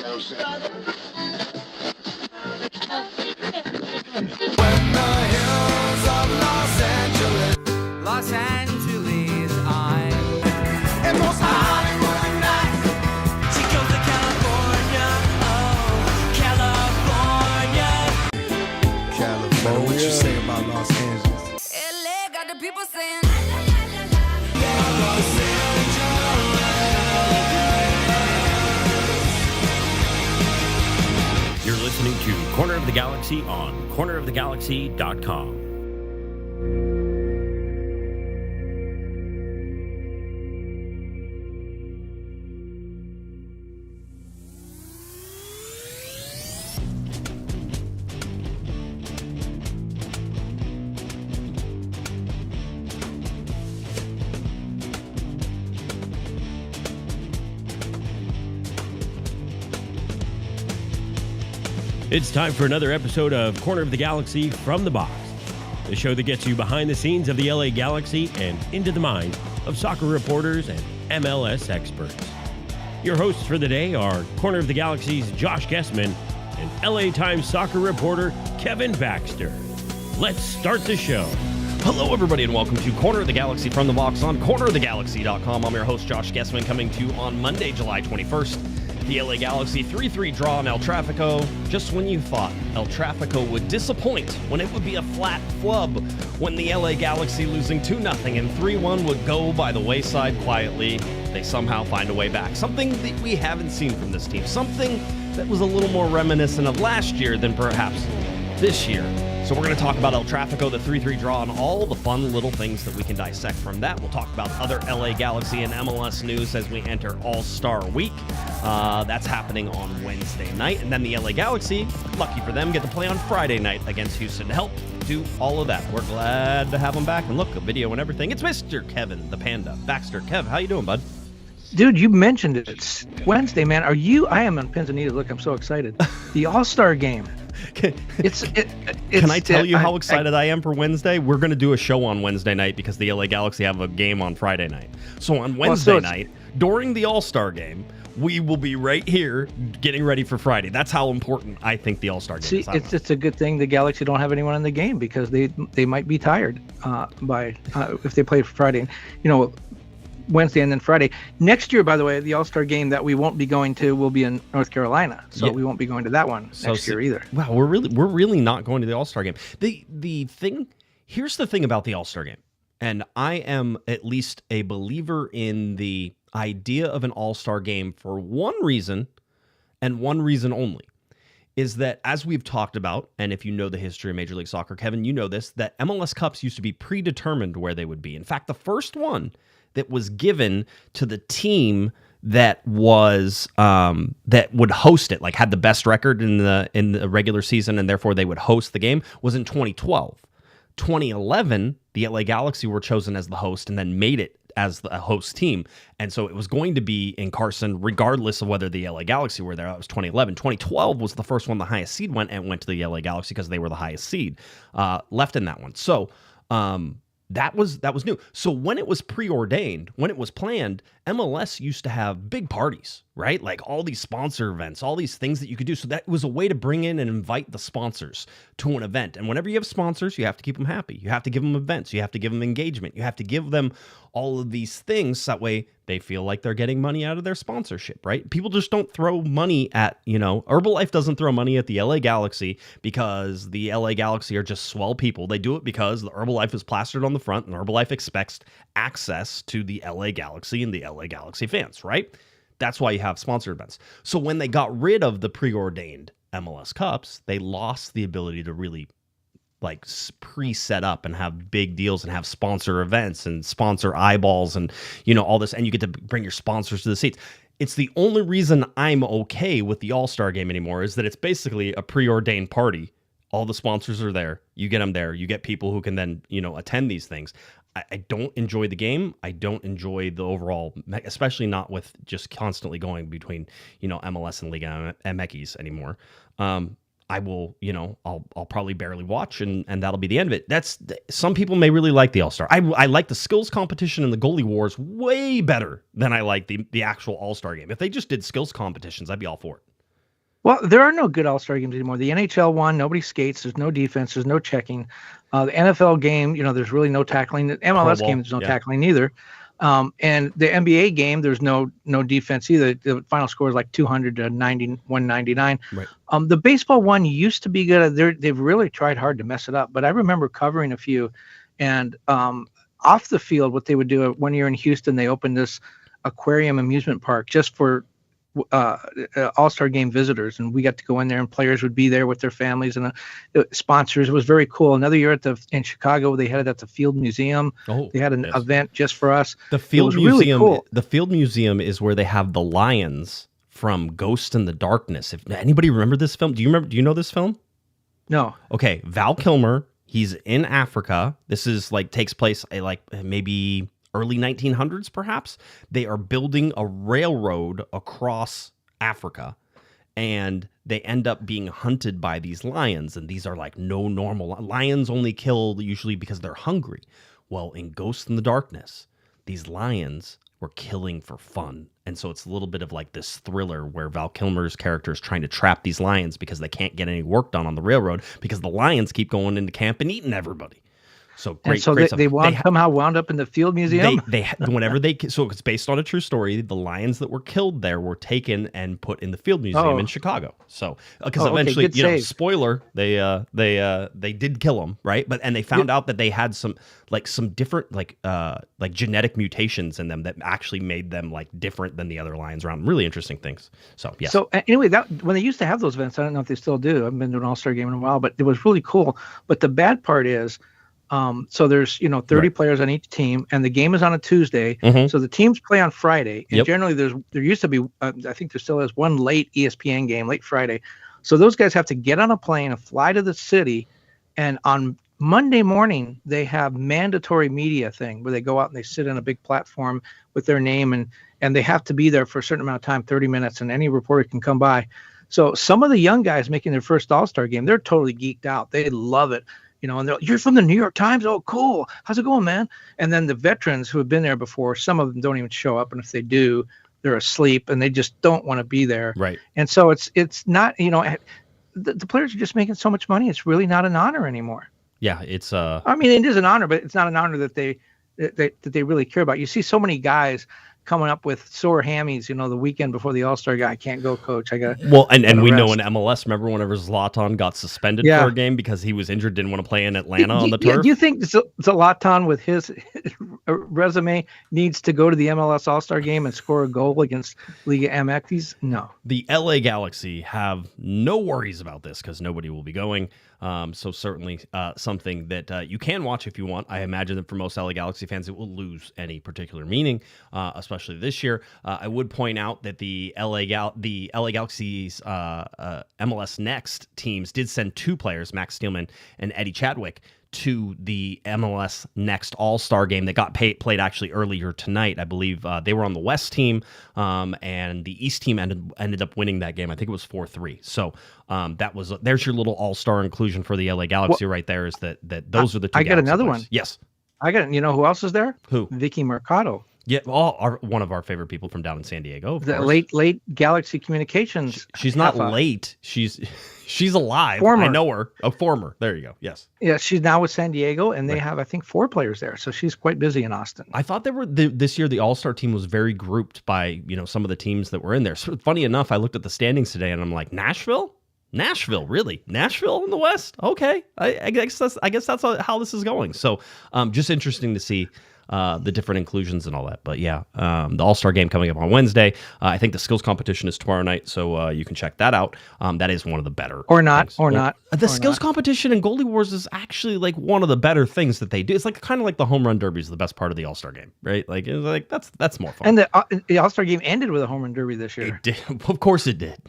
Los Angeles, I'm and most Hollywood nights. She goes to California, oh, California. What you say about Los Angeles? LA got the people saying. You're listening to Corner of the Galaxy on cornerofthegalaxy.com. It's time for another episode of Corner of the Galaxy from the Box, the show that gets you behind the scenes of the LA Galaxy and into the mind of soccer reporters and MLS experts. Your hosts for the day are Corner of the Galaxy's Josh Guesman and LA Times soccer reporter Kevin Baxter. Let's start the show. Hello, everybody, and welcome to Corner of the Galaxy from the Box on cornerofthegalaxy.com. I'm your host, Josh Guesman, coming to you on Monday, July 21st. The LA Galaxy 3-3 draw on El Trafico, just when you thought El Trafico would disappoint, when it would be a flat flub, when the LA Galaxy losing 2-0 and 3-1 would go by the wayside quietly, they somehow find a way back. Something that we haven't seen from this team, something that was a little more reminiscent of last year than perhaps this year. So we're going to talk about El Trafico, the 3-3 draw, and all the fun little things that we can dissect from that. We'll talk about other LA Galaxy and MLS news as we enter All-Star Week. That's happening on Wednesday night. And then the LA Galaxy, lucky for them, get to play on Friday night against Houston to help do all of that. We're glad to have them back. And look, a video and everything. It's Mr. Kevin, the Panda. Baxter. Kev, how you doing, bud? Dude, you mentioned it. It's Wednesday, man. I am on pins and needles. Look, I'm so excited. The All-Star game. Can I tell you how excited I am for Wednesday? We're going to do a show on Wednesday night because the LA Galaxy have a game on Friday night. So on Wednesday night, during the All-Star game, we will be right here getting ready for Friday. That's how important I think the All-Star game is. It's a good thing the Galaxy don't have anyone in the game because they might be tired if they play Friday. You know, Wednesday and then Friday. Next year, by the way, the All-Star game that we won't be going to will be in North Carolina, so we won't be going to that one next year either. Wow, we're really not going to the All-Star game. Here's the thing about the All-Star game, and I am at least a believer in the idea of an All-Star game for one reason, and one reason only, is that as we've talked about, and if you know the history of Major League Soccer, Kevin, you know this, that MLS Cups used to be predetermined where they would be. In fact, the first one that was given to the team that was that would host it, like had the best record in the regular season, and therefore they would host the game, was in 2012. 2011, the LA Galaxy were chosen as the host and then made it as the host team. And so it was going to be in Carson, regardless of whether the LA Galaxy were there. That was 2011. 2012 was the first one the highest seed went to the LA Galaxy because they were the highest seed left in that one. So that was new. So when it was preordained, when it was planned, MLS used to have big parties, right? Like all these sponsor events, all these things that you could do. So that was a way to bring in and invite the sponsors to an event. And whenever you have sponsors, you have to keep them happy. You have to give them events. You have to give them engagement. You have to give them all of these things. That way they feel like they're getting money out of their sponsorship, right? People just don't throw money at, Herbalife doesn't throw money at the LA Galaxy because the LA Galaxy are just swell people. They do it because the Herbalife is plastered on the front and Herbalife expects access to the LA Galaxy and the LA Galaxy fans, right? That's why you have sponsored events. So when they got rid of the preordained MLS Cups, they lost the ability to really pre-set up and have big deals and have sponsor events and sponsor eyeballs and, all this. And you get to bring your sponsors to the seats. It's the only reason I'm okay with the All-Star game anymore is that it's basically a preordained party. All the sponsors are there. You get them there. You get people who can then, attend these things. I don't enjoy the game. I don't enjoy the overall, especially not with just constantly going between, MLS and Liga MX anymore. I will, I'll probably barely watch and that'll be the end of it. Some people may really like the All-Star. I like the skills competition and the goalie wars way better than I like the actual All-Star game. If they just did skills competitions, I'd be all for it. Well, there are no good All-Star games anymore. The NHL one, nobody skates. There's no defense. There's no checking. The NFL game, there's really no tackling. The MLS game, there's no tackling either. And the NBA game, there's no defense either. The final score is like 200 to 199. Right. The baseball one used to be good. They've really tried hard to mess it up. But I remember covering a few, and off the field, what they would do 1 year in Houston, they opened this aquarium amusement park just for All-Star game visitors, and we got to go in there, and players would be there with their families and sponsors. It was very cool. Another year in Chicago, they had it at the Field Museum. They had an event just for us. The Field Museum, really cool. The Field Museum is where they have the lions from Ghost in the Darkness. If anybody remember this film, do you know this film? No. Okay, Val Kilmer. He's in Africa. This is takes place maybe early 1900s, perhaps. They are building a railroad across Africa, and they end up being hunted by these lions. And these are no normal lions, only killed usually because they're hungry. Well, in Ghost in the Darkness, these lions were killing for fun. And so it's a little bit of this thriller where Val Kilmer's character is trying to trap these lions because they can't get any work done on the railroad because the lions keep going into camp and eating everybody. So great. And so great they somehow wound up in the Field Museum. So it's based on a true story. The lions that were killed there were taken and put in the Field Museum in Chicago. So because eventually, spoiler, they did kill them, right? And they found out that they had some different genetic mutations in them that actually made them different than the other lions around. Really interesting things. So yeah. So anyway, when they used to have those events, I don't know if they still do. I haven't been to an All-Star game in a while, but it was really cool. But the bad part is, so there's 30 players on each team, and the game is on a Tuesday. Mm-hmm. So the teams play on Friday, and generally there used to be I think there still is one late ESPN game, late Friday. So those guys have to get on a plane and fly to the city, and on Monday morning they have mandatory media thing where they go out and they sit on a big platform with their name, and they have to be there for a certain amount of time, 30 minutes, and any reporter can come by. So some of the young guys making their first All-Star game, they're totally geeked out. They love it. And they're like, "You're from the New York Times? Oh, cool. How's it going, man?" And then the veterans who have been there before, some of them don't even show up. And if they do, they're asleep and they just don't want to be there. Right. And so it's not, the players are just making so much money. It's really not an honor anymore. Yeah. It's, I mean, it is an honor, but it's not an honor that they really care about. You see so many guys coming up with sore hammies, the weekend before the All-Star guy. I can't go, coach. I got and we know in MLS, remember whenever Zlatan got suspended for a game because he was injured, didn't want to play in Atlanta on the turf? Do you think Zlatan with his resume needs to go to the MLS All-Star game and score a goal against Liga MX? No. The LA Galaxy have no worries about this because nobody will be going. So certainly something that you can watch if you want. I imagine that for most LA Galaxy fans, it will lose any particular meaning, especially this year. I would point out that the LA Galaxy's MLS Next teams did send two players, Max Steelman and Eddie Chadwick, to the MLS Next All-Star game that got played actually earlier tonight. I believe they were on the West team, and the East team ended up winning that game. I think it was 4-3. So there's your little All-Star inclusion for the LA Galaxy right there. Is that those are the two. I got another players. one. Yes, I got. You know who else is there? Who? Vicky Mercado. Yeah, one of our favorite people from down in San Diego. The late Galaxy Communications. She's not late. She's alive. Former. I know her. A former. There you go. Yes. Yeah, she's now with San Diego, and they have, I think, 4 players there. So she's quite busy in Austin. I thought this year the All-Star team was very grouped by some of the teams that were in there. So funny enough, I looked at the standings today, and I'm like, Nashville, really? Nashville in the West? Okay, I guess that's how this is going. So, just interesting to see the different inclusions and all that. But yeah, the All-Star game coming up on Wednesday. I think the skills competition is tomorrow night, so you can check that out. That is one of the better or not. The skills competition in Goalie Wars is actually one of the better things that they do. It's kind of like the home run derby is the best part of the All-Star game, right? That's more fun. And the All-Star game ended with a home run derby this year. It did. Of course it did.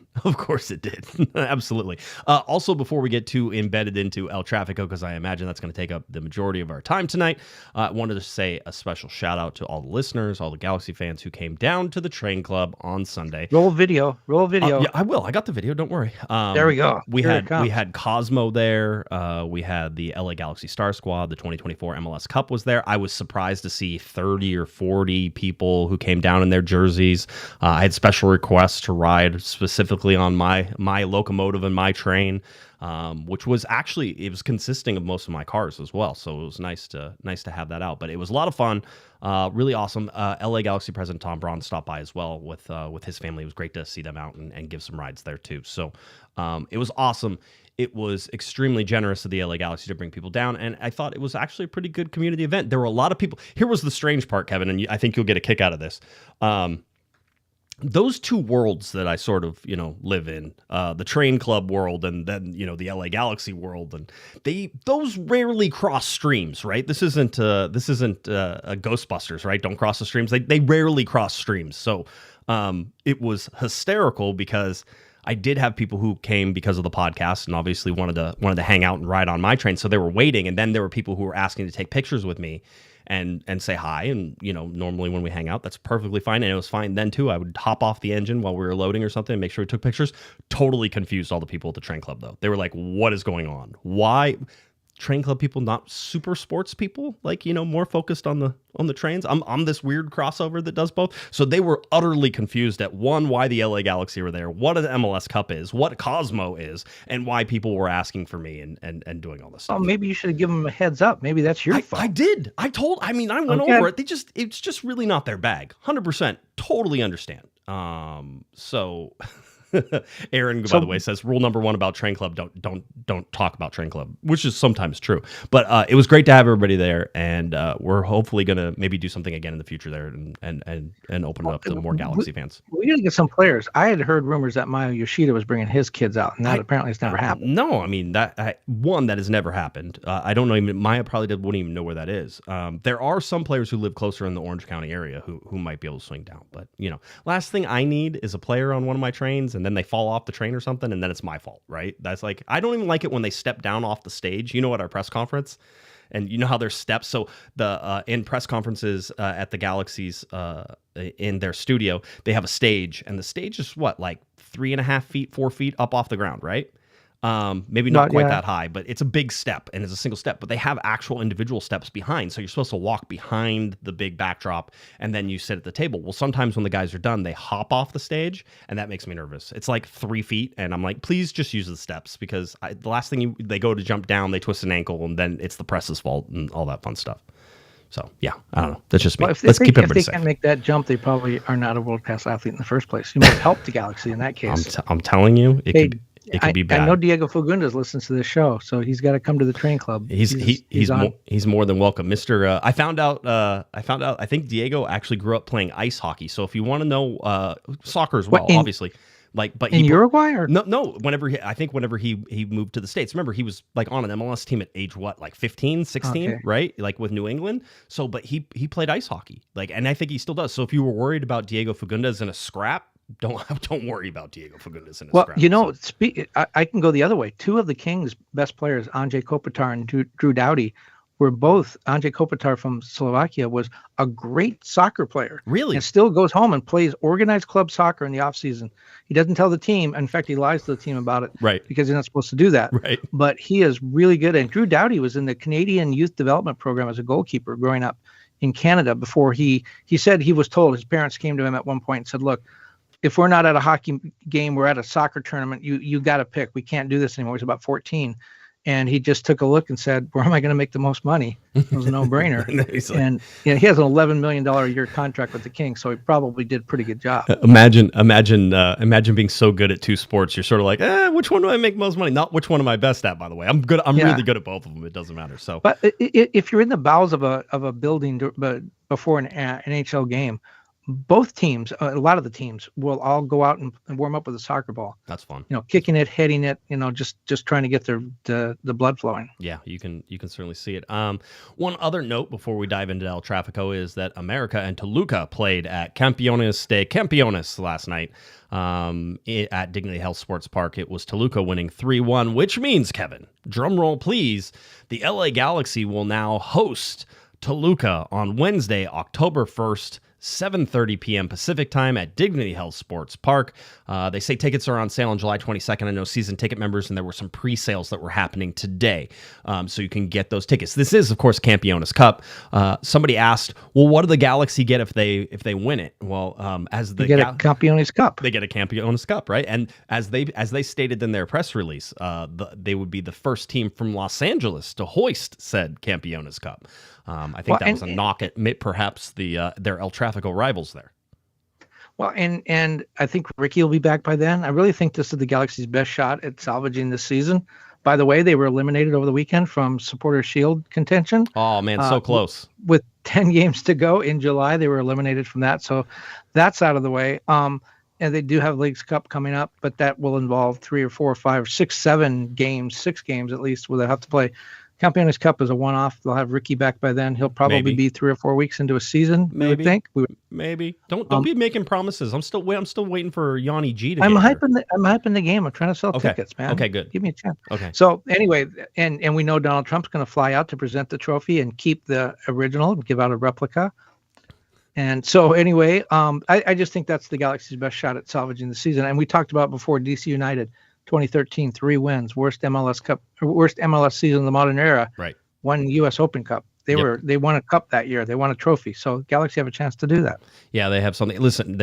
Absolutely. Also, before we get too embedded into El Trafico, because I imagine that's going to take up the majority of our time tonight, I wanted to say a special shout out to all the listeners, all the Galaxy fans who came down to the Train Club on Sunday. Roll video. Yeah, I will. I got the video. Don't worry. There we go. We had Cosmo there. We had the LA Galaxy Star Squad. The 2024 MLS Cup was there. I was surprised to see 30 or 40 people who came down in their jerseys. I had special requests to ride specifically specifically on my locomotive and my train, which was actually, it was consisting of most of my cars as well. So it was nice to have that out. But it was a lot of fun, really awesome. LA Galaxy President Tom Braun stopped by as well with his family. It was great to see them out and give some rides there too. So it was awesome. It was extremely generous of the LA Galaxy to bring people down, and I thought it was actually a pretty good community event. There were a lot of people. Here was the strange part, Kevin, and I think you'll get a kick out of this. Those two worlds that I sort of, live in, the train club world and then, the LA Galaxy world, and those rarely cross streams, right? This isn't a Ghostbusters, right? Don't cross the streams. They rarely cross streams. So it was hysterical because I did have people who came because of the podcast and obviously wanted to hang out and ride on my train. So they were waiting, and then there were people who were asking to take pictures with me and say hi. And normally when we hang out, that's perfectly fine, and it was fine then too. I would hop off the engine while we were loading or something and make sure we took pictures. Totally confused all the people at the train club though. They were like, "What is going on? Why?" Train club people, not super sports people, more focused on the trains. I'm this weird crossover that does both. So they were utterly confused at why the LA Galaxy were there, what an MLS Cup is, what Cosmo is, and why people were asking for me and doing all this stuff. Oh, maybe you should have given them a heads up. Maybe that's your fault. I did. I went over it. It's just really not their bag. 100%. Totally understand. So Aaron, by the way, says rule number 1 about train club: don't talk about train club, which is sometimes true. But it was great to have everybody there, and we're hopefully gonna maybe do something again in the future there, and open it up to more Galaxy fans. We gotta get some players. I had heard rumors that Mayo Yoshida was bringing his kids out, and that apparently has never happened. No, I mean that has never happened. I don't know. Even Maya probably wouldn't even know where that is. There are some players who live closer in the Orange County area who might be able to swing down. But last thing I need is a player on one of my trains, and then they fall off the train or something, and then it's my fault, right? That's like, I don't even like it when they step down off the stage, at our press conference, and how there's steps. So the in press conferences at the Galaxies in their studio, they have a stage, and the stage is what, like 3.5 feet, 4 feet up off the ground, right? Maybe not quite that high, but it's a big step, and it's a single step, but they have actual individual steps behind. So you're supposed to walk behind the big backdrop, and then you sit at the table. Well, sometimes when the guys are done, they hop off the stage, and that makes me nervous. It's like 3 feet, and I'm like, please just use the steps, because the last thing they go to jump down, they twist an ankle, and then it's the press's fault and all that fun stuff. So, yeah, I don't know. That's just me. Let's keep everybody safe. If they can't make that jump, they probably are not a world-class athlete in the first place. You might help the Galaxy in that case. I'm telling you, it could be bad. I know Diego Fagundes listens to this show, so he's got to come to the train club. He's more than welcome, Mr. I found out. I think Diego actually grew up playing ice hockey. So if you want to know soccer as well, obviously. But in Uruguay or no? Whenever he moved to the States. Remember, he was like on an MLS team at age what, like 15, 16, okay, right? Like with New England. So, but he played ice hockey, and I think he still does. So if you were worried about Diego Fagundes in a scrap, don't worry about Diego Fagundes in a scrap. Well, I can go the other way. 2 of the Kings' best players, Andrzej Kopitar and Drew Doughty, were both. Andrzej Kopitar from Slovakia was a great soccer player. Really? And still goes home and plays organized club soccer in the off season. He doesn't tell the team. In fact, he lies to the team about it. Right. Because he's not supposed to do that. Right. But he is really good. And Drew Doughty was in the Canadian Youth Development Program as a goalkeeper growing up in Canada before he said he was told, his parents came to him at one point and said, look, if we're not at a hockey game, we're at a soccer tournament, you got to pick. We can't do this anymore. He's about 14. And he just took a look and said, where am I going to make the most money? It was a no-brainer. And he has an $11 million a year contract with the Kings, so he probably did a pretty good job. Imagine being so good at 2 sports. You're sort of like, which one do I make most money? Not which one am I best at, by the way. I'm good. I'm really good at both of them. It doesn't matter. So, but if you're in the bowels of a building before an NHL game, both teams, a lot of the teams, will all go out and warm up with a soccer ball. That's fun. Kicking it, hitting it, just trying to get the blood flowing. Yeah, you can certainly see it. One other note before we dive into El Trafico is that America and Toluca played at Campeones de Campeones last night at Dignity Health Sports Park. It was Toluca winning 3-1, which means, Kevin, drum roll please, the LA Galaxy will now host Toluca on Wednesday, October 1st, 7:30 p.m. Pacific time at Dignity Health Sports Park. They say tickets are on sale on July 22nd. I know season ticket members, and there were some pre-sales that were happening today, so you can get those tickets. This is, of course, Campeones Cup. Somebody asked, well, what do the Galaxy get if they win it? Well, they get a Campeones Cup. They get a Campeones Cup, right? And as they stated in their press release, they would be the first team from Los Angeles to hoist said Campeones Cup. I think that was a knock at perhaps their El Trafico rivals there. Well, and I think Ricky will be back by then. I really think this is the Galaxy's best shot at salvaging this season. By the way, they were eliminated over the weekend from Supporter Shield contention. Oh, man, so close. With 10 games to go in July, they were eliminated from that. So that's out of the way. And they do have Leagues Cup coming up, but that will involve 3 or 4 or 5 or 6, 7 games, 6 games at least, where they have to play. Campeones Cup is a one-off. They'll have Ricky back by then. He'll probably be 3 or 4 weeks into a season. Maybe. I think. Maybe. Don't be making promises. I'm still waiting for Yanni G to. I'm hyping the game. I'm trying to sell tickets, man. Okay, good. Give me a chance. Okay. So anyway, and we know Donald Trump's going to fly out to present the trophy and keep the original and give out a replica. And so anyway, I just think that's the Galaxy's best shot at salvaging the season. And we talked about before, DC United. 2013, 3 wins, worst MLS season in the modern era. Right. Won U.S. Open Cup. They won a cup that year. They won a trophy. So Galaxy have a chance to do that. Yeah, they have something. Listen,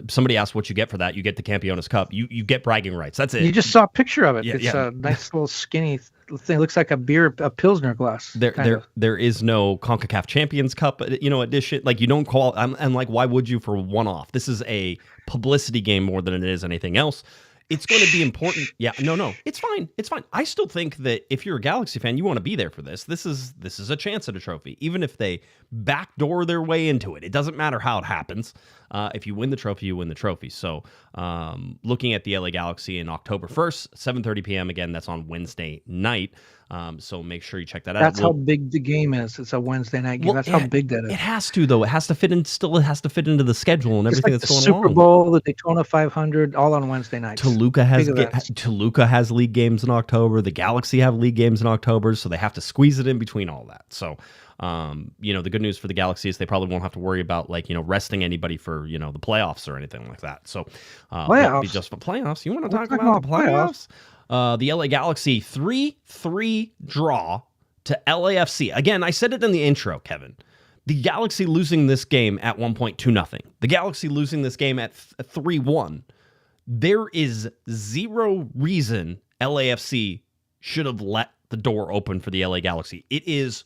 somebody asked what you get for that. You get the Campeones Cup. You get bragging rights. That's it. You just saw a picture of it. Yeah, it's a nice little skinny thing. It looks like a Pilsner glass. There is no CONCACAF Champions Cup, edition. Like you don't call. I'm like, why would you for one off? This is a publicity game more than it is anything else. It's going to be important. Yeah, no, it's fine. It's fine. I still think that if you're a Galaxy fan, you want to be there for this. This is a chance at a trophy, even if they backdoor their way into it. It doesn't matter how it happens. If you win the trophy, you win the trophy. So, looking at the LA Galaxy in October 1st, 7:30 p.m. Again, that's on Wednesday night. So make sure you check that out. That's how big the game is. It's a Wednesday night game. That's how big that is. It has to, though. It has to fit in. Still, it has to fit into the schedule and everything that's going on. Super Bowl, the Daytona 500, all on Wednesday nights. Toluca has league games in October. The Galaxy have league games in October, so they have to squeeze it in between all that. So, the good news for the Galaxy is they probably won't have to worry about resting anybody for the playoffs or anything like that. So, playoffs. Be just for playoffs. You want to talk about the playoffs? The LA Galaxy 3-3 draw to LAFC. Again, I said it in the intro, Kevin. The Galaxy losing this game at 1.2-0. The Galaxy losing this game at 3-1. There is zero reason LAFC should have let the door open for the LA Galaxy. It is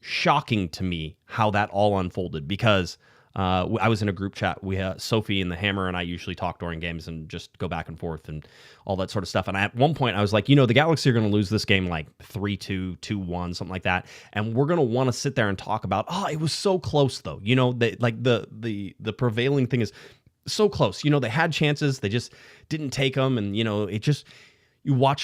shocking to me how that all unfolded because I was in a group chat. We Sophie and the Hammer and I usually talk during games and just go back and forth and all that sort of stuff. And at one point I was like, the Galaxy are going to lose this game like 3-2, 2-1, something like that. And we're going to want to sit there and talk about, it was so close though. The prevailing thing is so close. They had chances, they just didn't take them. And it just,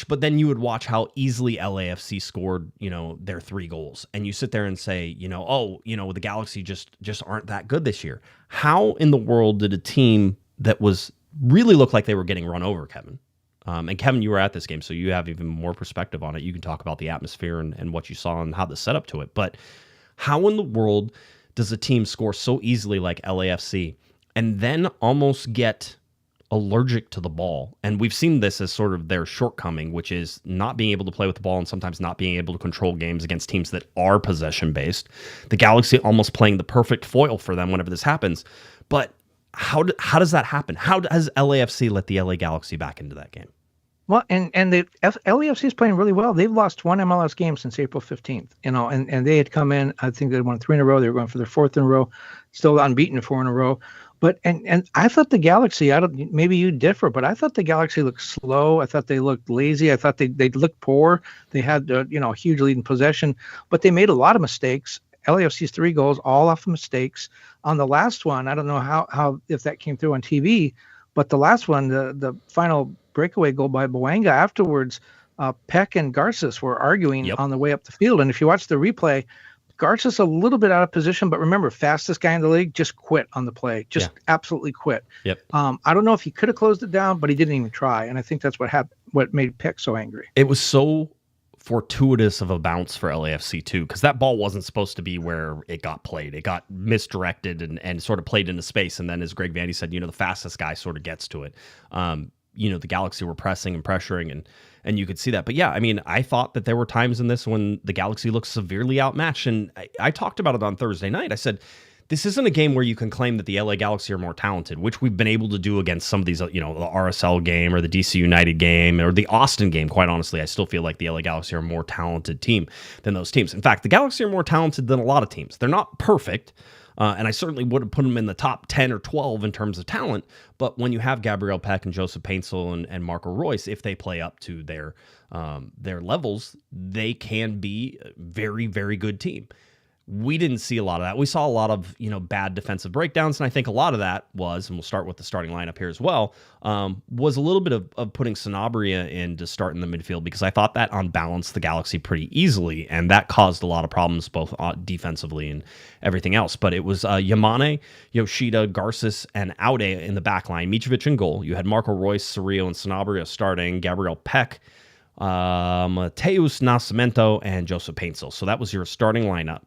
but then you would watch how easily LAFC scored, their 3 goals. And you sit there and say, the Galaxy just aren't that good this year. How in the world did a team that was really looked like they were getting run over, Kevin? And Kevin, you were at this game, so you have even more perspective on it. You can talk about the atmosphere and what you saw and how the setup to it. But how in the world does a team score so easily like LAFC and then almost get allergic to the ball? And we've seen this as sort of their shortcoming, which is not being able to play with the ball and sometimes not being able to control games against teams that are possession based. The Galaxy almost playing the perfect foil for them whenever this happens. But how does that happen? How does LAFC let the LA Galaxy back into that game? Well, and the LAFC is playing really well. They've lost 1 MLS game since April 15th, and they had come in, I think they won 3 in a row. They were going for their 4th in a row, still unbeaten 4 in a row. But and I thought the Galaxy, maybe you differ, but I thought the Galaxy looked slow. I thought they looked lazy. I thought they looked poor. They had a huge lead in possession, but they made a lot of mistakes. LAFC's 3 goals, all off of mistakes. On the last one, I don't know how if that came through on TV, but the last one, the final breakaway goal by Boanga, afterwards, Peck and Garces were arguing on the way up the field. And if you watch the replay, Garces a little bit out of position, but remember, fastest guy in the league just quit on the play, absolutely quit. Yep. I don't know if he could have closed it down, but he didn't even try. And I think that's what happened, what made Peck so angry. It was so fortuitous of a bounce for LAFC too, because that ball wasn't supposed to be where it got played. It got misdirected and sort of played into space. And then, as Greg Vandy said, the fastest guy sort of gets to it. The Galaxy were pressing and pressuring, and you could see that. But yeah, I mean, I thought that there were times in this when the Galaxy looked severely outmatched. And I talked about it on Thursday night. I said, this isn't a game where you can claim that the LA Galaxy are more talented, which we've been able to do against some of these, the RSL game or the DC United game or the Austin game. Quite honestly, I still feel like the LA Galaxy are a more talented team than those teams. In fact, the Galaxy are more talented than a lot of teams. They're not perfect, and I certainly would have put them in the top 10 or 12 in terms of talent. But when you have Gabriel Peck and Joseph Paintsel and Marco Royce, if they play up to their levels, they can be a very, very good team. We didn't see a lot of that. We saw a lot of, bad defensive breakdowns, and I think a lot of that was, and we'll start with the starting lineup here as well, was a little bit of putting Sanabria in to start in the midfield, because I thought that unbalanced the Galaxy pretty easily, and that caused a lot of problems both defensively and everything else. But it was Yamane, Yoshida, Garces, and Aude in the back line, Mitrovic in goal. You had Marco Royce, Cerrillo, and Sanabria starting, Gabriel Peck, Mateus Nascimento, and Joseph Paintsel. So that was your starting lineup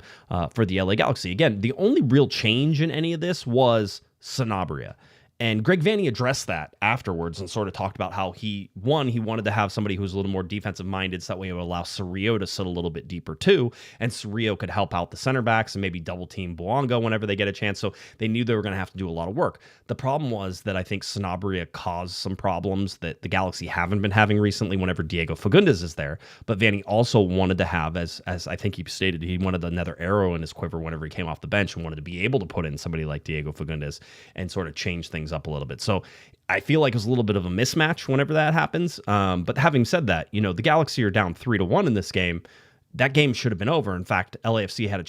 for the LA Galaxy. Again, the only real change in any of this was Sanabria. And Greg Vanny addressed that afterwards and sort of talked about how he wanted to have somebody who was a little more defensive minded, so that way it would allow Cerrillo to sit a little bit deeper too, and Cerrillo could help out the center backs and maybe double team Bouanga whenever they get a chance. So they knew they were going to have to do a lot of work. The problem was that I think Sanabria caused some problems that the Galaxy haven't been having recently whenever Diego Fagundes is there. But Vanny also wanted to have, as I think he stated, he wanted another arrow in his quiver whenever he came off the bench, and wanted to be able to put in somebody like Diego Fagundes and sort of change things up a little bit. So I feel like it was a little bit of a mismatch whenever that happens. But having said that, the Galaxy are down 3-1 in this game. That game should have been over. In fact, LAFC had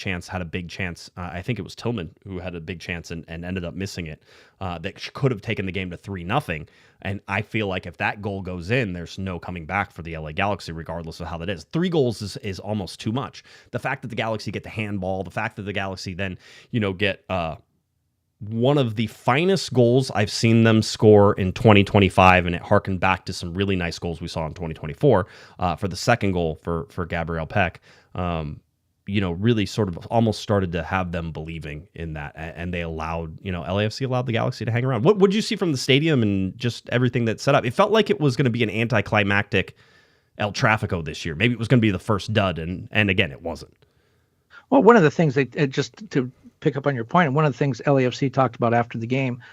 a big chance. I think it was Tillman who had a big chance and ended up missing it. That could have taken the game to 3-0. And I feel like if that goal goes in, there's no coming back for the LA Galaxy, regardless of how that is. 3 goals is almost too much. The fact that the Galaxy get the handball, the fact that the Galaxy then, get one of the finest goals I've seen them score in 2025, and it harkened back to some really nice goals we saw in 2024 for the second goal for Gabriel Peck. Really sort of almost started to have them believing in that, and they allowed, LAFC allowed the Galaxy to hang around. What did you see from the stadium and just everything that's set up? It felt like it was going to be an anticlimactic El Trafico this year. Maybe it was going to be the first dud, and again, it wasn't. Well, one of the things just to pick up on your point, and one of the things LAFC talked about after the game,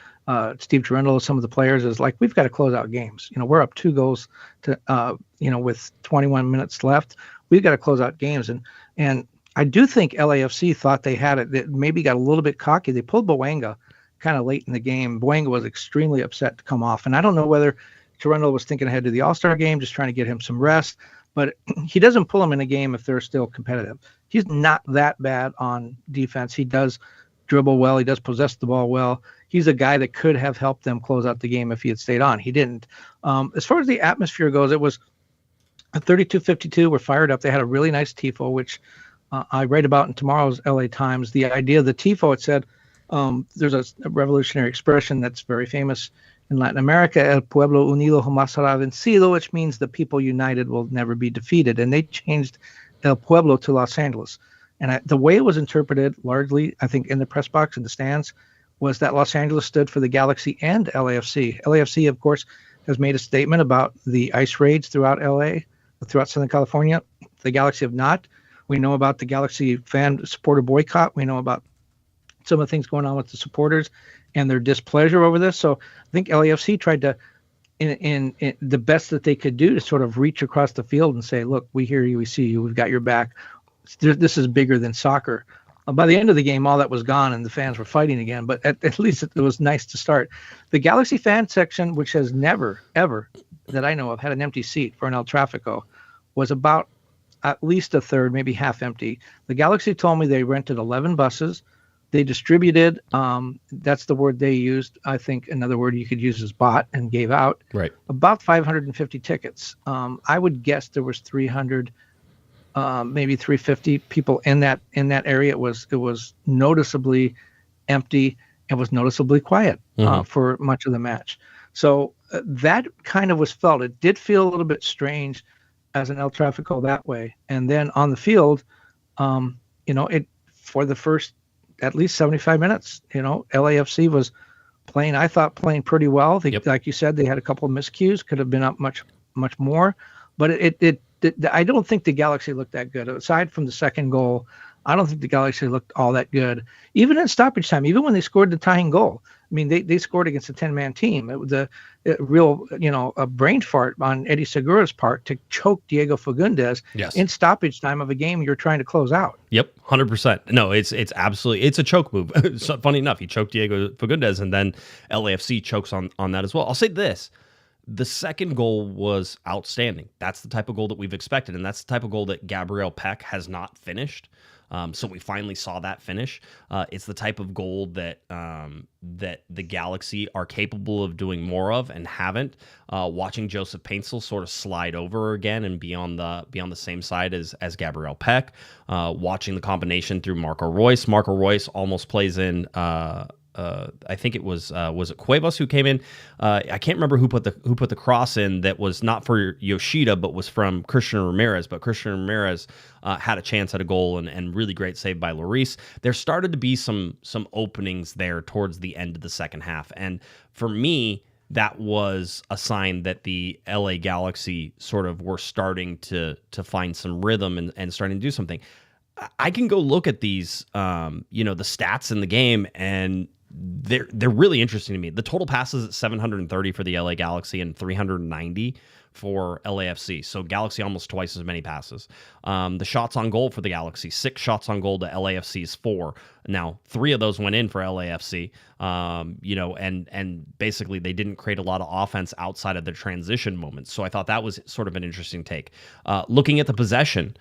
Steve Girendo, some of the players, is like, we've got to close out games. We're up 2 goals to, with 21 minutes left. We've got to close out games. And I do think LAFC thought they had it. They maybe got a little bit cocky. They pulled Bouanga kind of late in the game. Bouanga was extremely upset to come off. And I don't know whether Girendo was thinking ahead to the All-Star game, just trying to get him some rest. But he doesn't pull him in a game if they're still competitive. He's not that bad on defense. He does dribble well. He does possess the ball well. He's a guy that could have helped them close out the game if he had stayed on. He didn't. As far as the atmosphere goes, it was a 32-52. We're fired up. They had a really nice tifo, which I write about in tomorrow's LA Times. The idea of the tifo, it said, there's a revolutionary expression that's very famous in Latin America, El Pueblo Unido Jamás Será Vencido, which means the people united will never be defeated. And they changed El Pueblo to Los Angeles. And the way it was interpreted largely, I think, in the press box, in the stands, was that Los Angeles stood for the Galaxy and LAFC. LAFC, of course, has made a statement about the ICE raids throughout LA, throughout Southern California. The Galaxy have not. We know about the Galaxy fan supporter boycott. We know about some of the things going on with the supporters and their displeasure over this. So I think LAFC tried to, in the best that they could do, to sort of reach across the field and say, look, we hear you, we see you, we've got your back. This is bigger than soccer. By the end of the game, all that was gone and the fans were fighting again, but at least it was nice to start. The Galaxy fan section, which has never, ever, that I know of, had an empty seat for an El Trafico, was about at least a third, maybe half empty. The Galaxy told me they rented 11 buses. They distributed, that's the word they used. I think another word you could use is bought, and gave out about 550 tickets. I would guess there was 300, maybe 350 people in that area. It was noticeably empty. It was noticeably quiet for much of the match. So that kind of was felt. It did feel a little bit strange as an El Trafico that way. And then on the field, it for the first at least 75 minutes, LAFC was playing pretty well. Like you said, they had a couple of miscues, could have been up much, much more. But I don't think the Galaxy looked that good. Aside from the second goal, I don't think the Galaxy looked all that good. Even in stoppage time, even when they scored the tying goal, I mean, they scored against a 10-man team. It was a real, a brain fart on Eddie Segura's part to choke Diego Fagundes in stoppage time of a game you're trying to close out. Yep, 100%. No, it's absolutely, it's a choke move. So, funny enough, he choked Diego Fagundes, and then LAFC chokes on that as well. I'll say this. The second goal was outstanding. That's the type of goal that we've expected, and that's the type of goal that Gabriel Peck has not finished. So we finally saw that finish. It's the type of goal that that the Galaxy are capable of doing more of and haven't. Watching Joseph Paintsel sort of slide over again and be on the same side as Gabriel Peck. Watching the combination through Marco Reus. Marco Reus almost plays in. I think it was it Cuevas who came in? I can't remember who put the cross in that was not for Yoshida but was from Christian Ramirez. But Christian Ramirez had a chance at a goal and really great save by Lloris. There started to be some openings there towards the end of the second half, and for me, that was a sign that the LA Galaxy sort of were starting to find some rhythm and starting to do something. I can go look at these, the stats in the game, and they're really interesting to me. The total passes at 730 for the LA Galaxy and 390 for LAFC. So Galaxy almost twice as many passes. The shots on goal for the Galaxy, 6 shots on goal to LAFC's 4. Now, 3 of those went in for LAFC. And basically they didn't create a lot of offense outside of the transition moments. So I thought that was sort of an interesting take. Looking at the possession,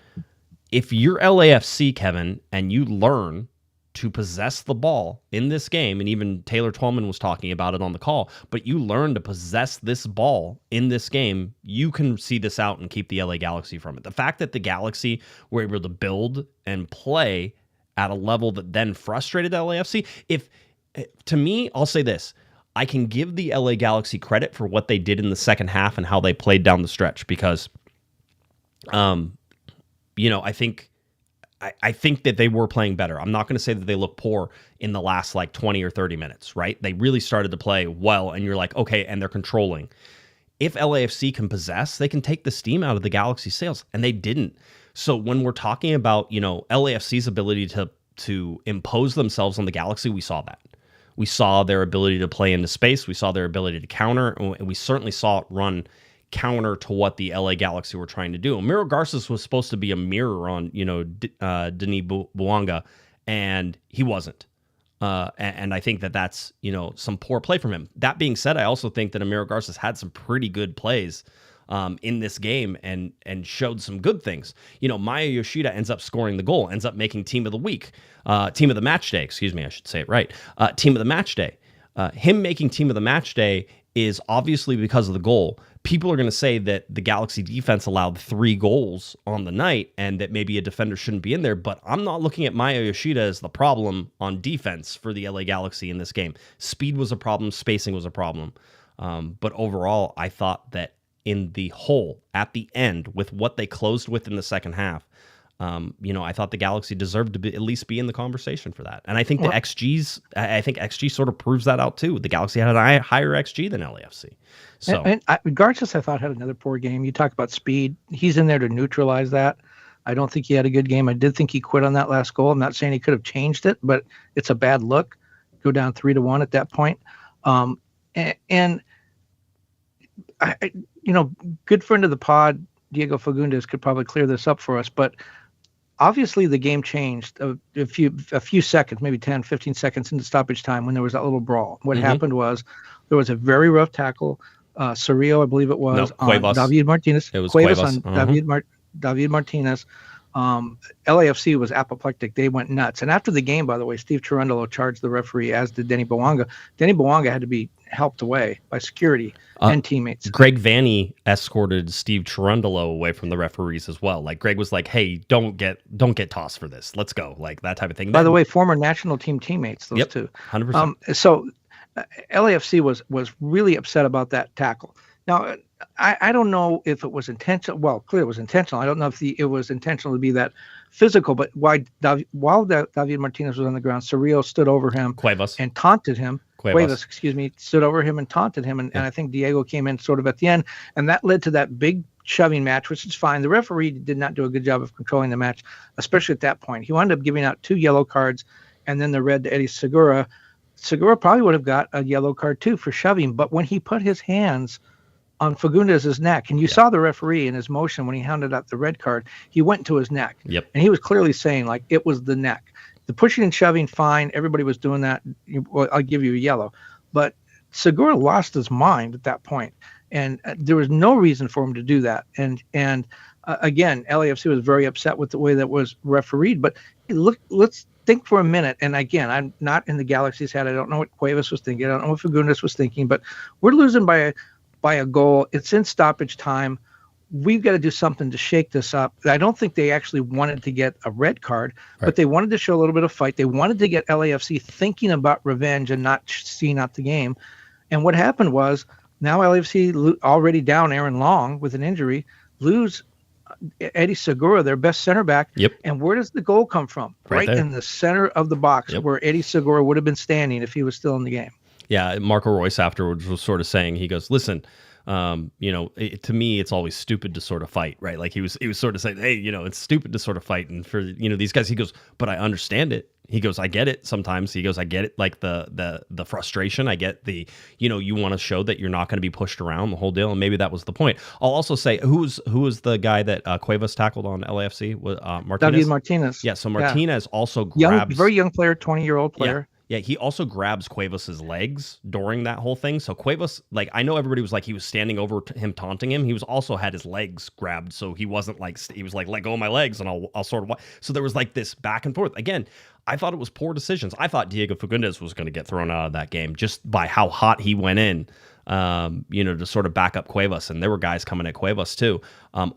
if you're LAFC, Kevin, and you learn to possess the ball in this game, and even Taylor Twellman was talking about it on the call, but you learn to possess this ball in this game, you can see this out and keep the LA Galaxy from it. The fact that the Galaxy were able to build and play at a level that then frustrated LAFC, to me, I'll say this, I can give the LA Galaxy credit for what they did in the second half and how they played down the stretch, because I think that they were playing better. I'm not going to say that they look poor in the last 20 or 30 minutes, right? They really started to play well, and you're like, okay, and they're controlling. If LAFC can possess, they can take the steam out of the Galaxy sails, and they didn't. So when we're talking about, LAFC's ability to impose themselves on the Galaxy, we saw that. We saw their ability to play into space. We saw their ability to counter, and we certainly saw it run counter to what the LA Galaxy were trying to do. Miro Garces was supposed to be a mirror on, Denis Bouanga, and he wasn't. And I think that's, some poor play from him. That being said, I also think that Amiro Garces had some pretty good plays in this game and showed some good things. Maya Yoshida ends up scoring the goal, ends up making team of the match day, excuse me, I should say it right. Team of the match day. Him making team of the match day is obviously because of the goal. People are going to say that the Galaxy defense allowed 3 goals on the night and that maybe a defender shouldn't be in there, but I'm not looking at Maya Yoshida as the problem on defense for the LA Galaxy in this game. Speed was a problem, spacing was a problem. But overall, I thought that in the whole, at the end, with what they closed with in the second half, I thought the Galaxy deserved to at least be in the conversation for that. And I think XG sort of proves that out too. The Galaxy had a higher XG than LAFC. So Garces, I thought, had another poor game. You talk about speed. He's in there to neutralize that. I don't think he had a good game. I did think he quit on that last goal. I'm not saying he could have changed it, but it's a bad look. Go down 3-1 at that point. And good friend of the pod, Diego Fagundes, could probably clear this up for us, but obviously the game changed a few seconds, maybe 10, 15 seconds into stoppage time when there was that little brawl. What happened was there was a very rough tackle. Cerrillo, I believe it was, on David Martinez. It was Cuevas Cuevas. On David Martinez. LAFC was apoplectic. They went nuts. And after the game, by the way, Steve Cherundolo charged the referee, as did Denny Bouanga. Denny Bouanga had to be helped away by security and teammates. Greg Vanny escorted Steve Cherundolo away from the referees as well. Greg was like, "Hey, don't get tossed for this. Let's go." That type of thing. By the way, former national team teammates, those two. 100%. So LAFC was really upset about that tackle. Now, I don't know if it was intentional. Well, clearly it was intentional. I don't know if it was intentional to be that physical, but while David Martinez was on the ground, Cerrillo stood over him and taunted him. Cuevas, excuse me, stood over him and taunted him. And I think Diego came in sort of at the end, and that led to that big shoving match, which is fine. The referee did not do a good job of controlling the match, especially at that point. He wound up giving out 2 yellow cards and then the red to Eddie Segura. Segura probably would have got a yellow card too for shoving, but when he put his hands on Fagundez's neck, and you saw the referee in his motion when he handed out the red card, he went to his neck. Yep. And he was clearly saying, like, it was the neck. The pushing and shoving, fine. Everybody was doing that. Well, I'll give you a yellow. But Segura lost his mind at that point, and there was no reason for him to do that. And again, LAFC was very upset with the way that was refereed. But look, let's think for a minute. And again, I'm not in the Galaxy's head. I don't know what Cuevas was thinking. I don't know what Fagundez was thinking. But we're losing by a goal. It's in stoppage time. We've got to do something to shake this up. I don't think they actually wanted to get a red card, but they wanted to show a little bit of fight. They wanted to get LAFC thinking about revenge and not seeing out the game. And what happened was now LAFC, already down Aaron Long with an injury, lose Eddie Segura, their best center back. Yep. And where does the goal come from? Right in the center of the box, where Eddie Segura would have been standing if he was still in the game. Yeah, Marco Royce afterwards was sort of saying, he goes, listen, to me, it's always stupid to sort of fight, right? Like he was sort of saying, hey, it's stupid to sort of fight. And for, these guys, he goes, but I understand it. He goes, I get it sometimes. He goes, I get it, like the frustration. I get the, you want to show that you're not going to be pushed around the whole deal. And maybe that was the point. I'll also say, who was the guy that Cuevas tackled on LAFC? Martinez? David Martinez. Yeah, so Martinez also grabs. Very young player, 20-year-old player. Yeah, he also grabs Cuevas's legs during that whole thing. So Cuevas, like, I know everybody was like, he was standing over him, taunting him. He was also had his legs grabbed. So he wasn't like, he was like, let go of my legs and I'll sort of, so there was like this back and forth. Again, I thought it was poor decisions. I thought Diego Fagundez was going to get thrown out of that game just by how hot he went in, to sort of back up Cuevas. And there were guys coming at Cuevas too.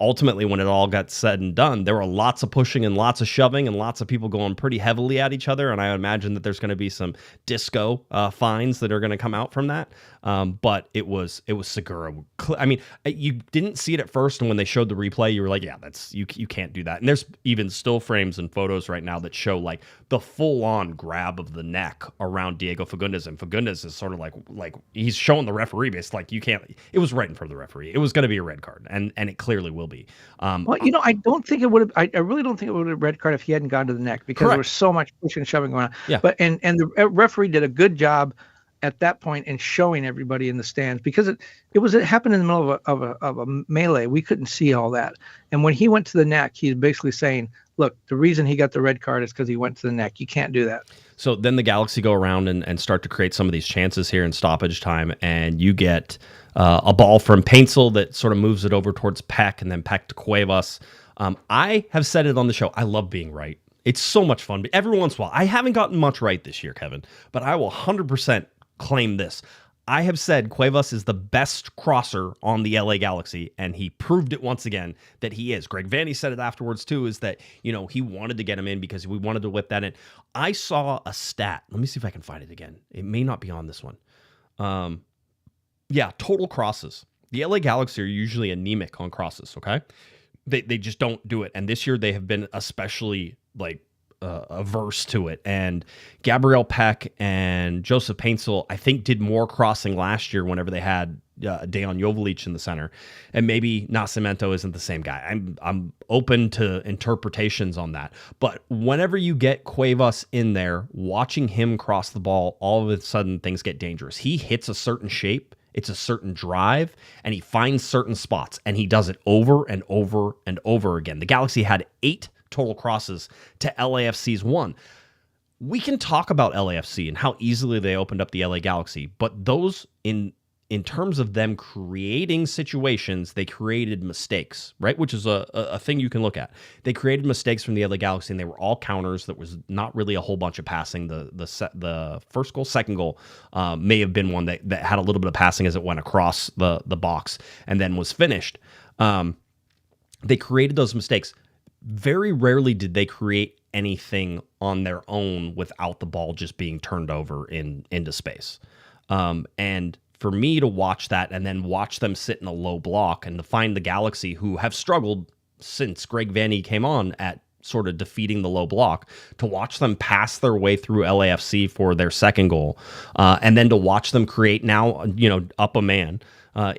Ultimately, when it all got said and done, there were lots of pushing and lots of shoving and lots of people going pretty heavily at each other. And I imagine that there's going to be some disco fines that are going to come out from that. But it was Segura. I mean, you didn't see it at first, and when they showed the replay, you were like, yeah, that's you can't do that. And there's even still frames and photos right now that show like the full-on grab of the neck around Diego Fagundez, and Fagundez is sort of like he's showing the referee, but it's like you can't. It was right in front of the referee. It was going to be a red card, and it clearly will be. Well, I don't think it would have. I really don't think it would have been a red card if he hadn't gone to the neck, because there was so much pushing and shoving going on. Yeah. But and the referee did a good job at that point in showing everybody in the stands, because it happened in the middle of a melee. We couldn't see all that. And when he went to the neck, he's basically saying, look, the reason he got the red card is because he went to the neck. You can't do that. So then the Galaxy go around and start to create some of these chances here in stoppage time, and you get a ball from Paintsel that sort of moves it over towards Peck, and then Peck to Cuevas. I have said it on the show, I love being right. It's so much fun. Every once in a while, I haven't gotten much right this year, Kevin, but I will 100% claim this. I have said Cuevas is the best crosser on the LA Galaxy, and he proved it once again that he is. Greg Vanny said it afterwards too, is that, he wanted to get him in because we wanted to whip that in. I saw a stat. Let me see if I can find it again. It may not be on this one. Total crosses. The LA Galaxy are usually anemic on crosses, okay? They just don't do it. And this year they have been especially averse to it. And Gabriel Peck and Joseph Paintsel, I think, did more crossing last year whenever they had Dejan Jovalic in the center. And maybe Nascimento isn't the same guy. I'm open to interpretations on that. But whenever you get Cuevas in there, watching him cross the ball, all of a sudden things get dangerous. He hits a certain shape, it's a certain drive, and he finds certain spots, and he does it over and over and over again. The Galaxy had 8 total crosses to LAFC's 1. We can talk about LAFC and how easily they opened up the LA Galaxy, but those in terms of them creating situations, they created mistakes, right? Which is a thing you can look at. They created mistakes from the LA Galaxy, and they were all counters. That was not really a whole bunch of passing. The first goal, second goal may have been one that had a little bit of passing as it went across the box and then was finished. They created those mistakes. Very rarely did they create anything on their own without the ball just being turned over into space. And for me to watch that and then watch them sit in a low block and to find the Galaxy, who have struggled since Greg Vanney came on at sort of defeating the low block, to watch them pass their way through LAFC for their second goal, and then to watch them create now, up a man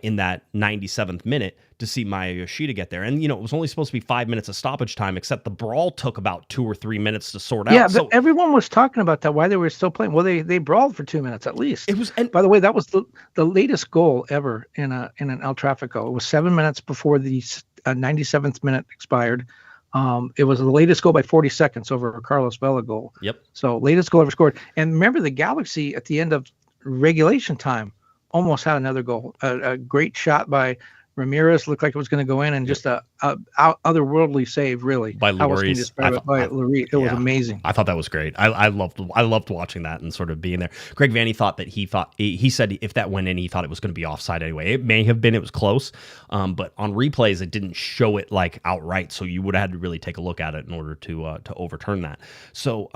in that 97th minute to see Maya Yoshida get there. And, it was only supposed to be 5 minutes of stoppage time, except the brawl took about 2 or 3 minutes to sort out. Yeah, but everyone was talking about that, why they were still playing. Well, they brawled for 2 minutes at least. It was, and by the way, that was the latest goal ever in an El Trafico. It was 7 minutes before the 97th minute expired. It was the latest goal by 40 seconds over a Carlos Vela goal. Yep. So latest goal ever scored. And remember, the Galaxy at the end of regulation time almost had another goal. A great shot by Ramirez, looked like it was going to go in, and just a otherworldly save, really. By Lloris. It was amazing. I thought that was great. I loved watching that and sort of being there. Greg Vanney thought that he said if that went in, he thought it was going to be offside anyway. It may have been, it was close, but on replays it didn't show it like outright, so you would have had to really take a look at it in order to overturn that. So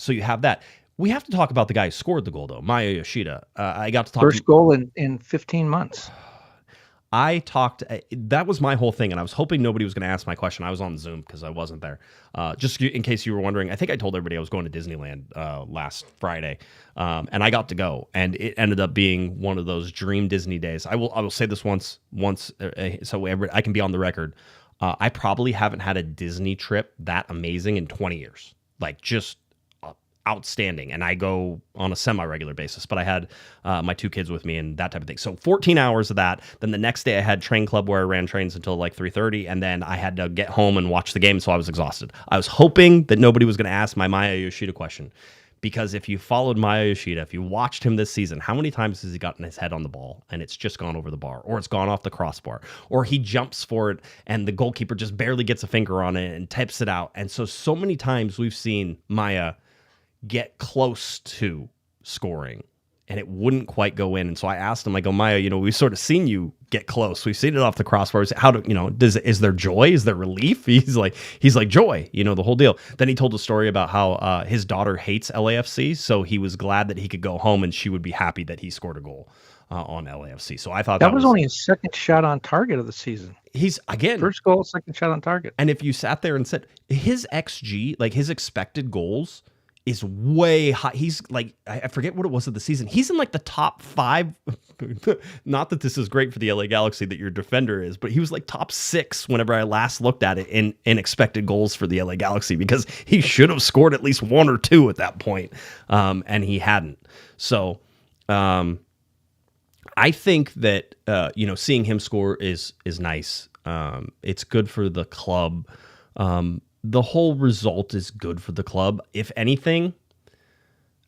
you have that. We have to talk about the guy who scored the goal, though, Maya Yoshida. I got to talk. First goal in 15 months. That was my whole thing, and I was hoping nobody was going to ask my question. I was on Zoom because I wasn't there. Just in case you were wondering, I think I told everybody I was going to Disneyland last Friday, and I got to go, and it ended up being one of those dream Disney days. I will say this once, so I can be on the record. I probably haven't had a Disney trip that amazing in 20 years. Like, just outstanding. And I go on a semi-regular basis, but I had my 2 kids with me and that type of thing. So 14 hours of that. Then the next day I had train club where I ran trains until like 3:30, and then I had to get home and watch the game, so I was exhausted. I was hoping that nobody was going to ask my Maya Yoshida question, because if you followed Maya Yoshida, if you watched him this season, how many times has he gotten his head on the ball and it's just gone over the bar, or it's gone off the crossbar, or he jumps for it and the goalkeeper just barely gets a finger on it and tips it out. And so many times we've seen Maya get close to scoring and it wouldn't quite go in. And so I asked him, I go, Maya, we've sort of seen you get close. We've seen it off the crossbar. Is there joy? Is there relief? He's like joy, the whole deal. Then he told a story about how his daughter hates LAFC. So he was glad that he could go home and she would be happy that he scored a goal on LAFC. So I thought that was only his second shot on target of the season. He's, again, first goal, second shot on target. And if you sat there and said his XG, like his expected goals, is way high. He's like, I forget what it was of the season. He's in like the top 5. Not that this is great for the LA Galaxy that your defender is, but he was like top 6 whenever I last looked at it in expected goals for the LA Galaxy, because he should have scored at least 1 or 2 at that point, and he hadn't. So I think that seeing him score is nice. It's good for the club. The whole result is good for the club. If anything,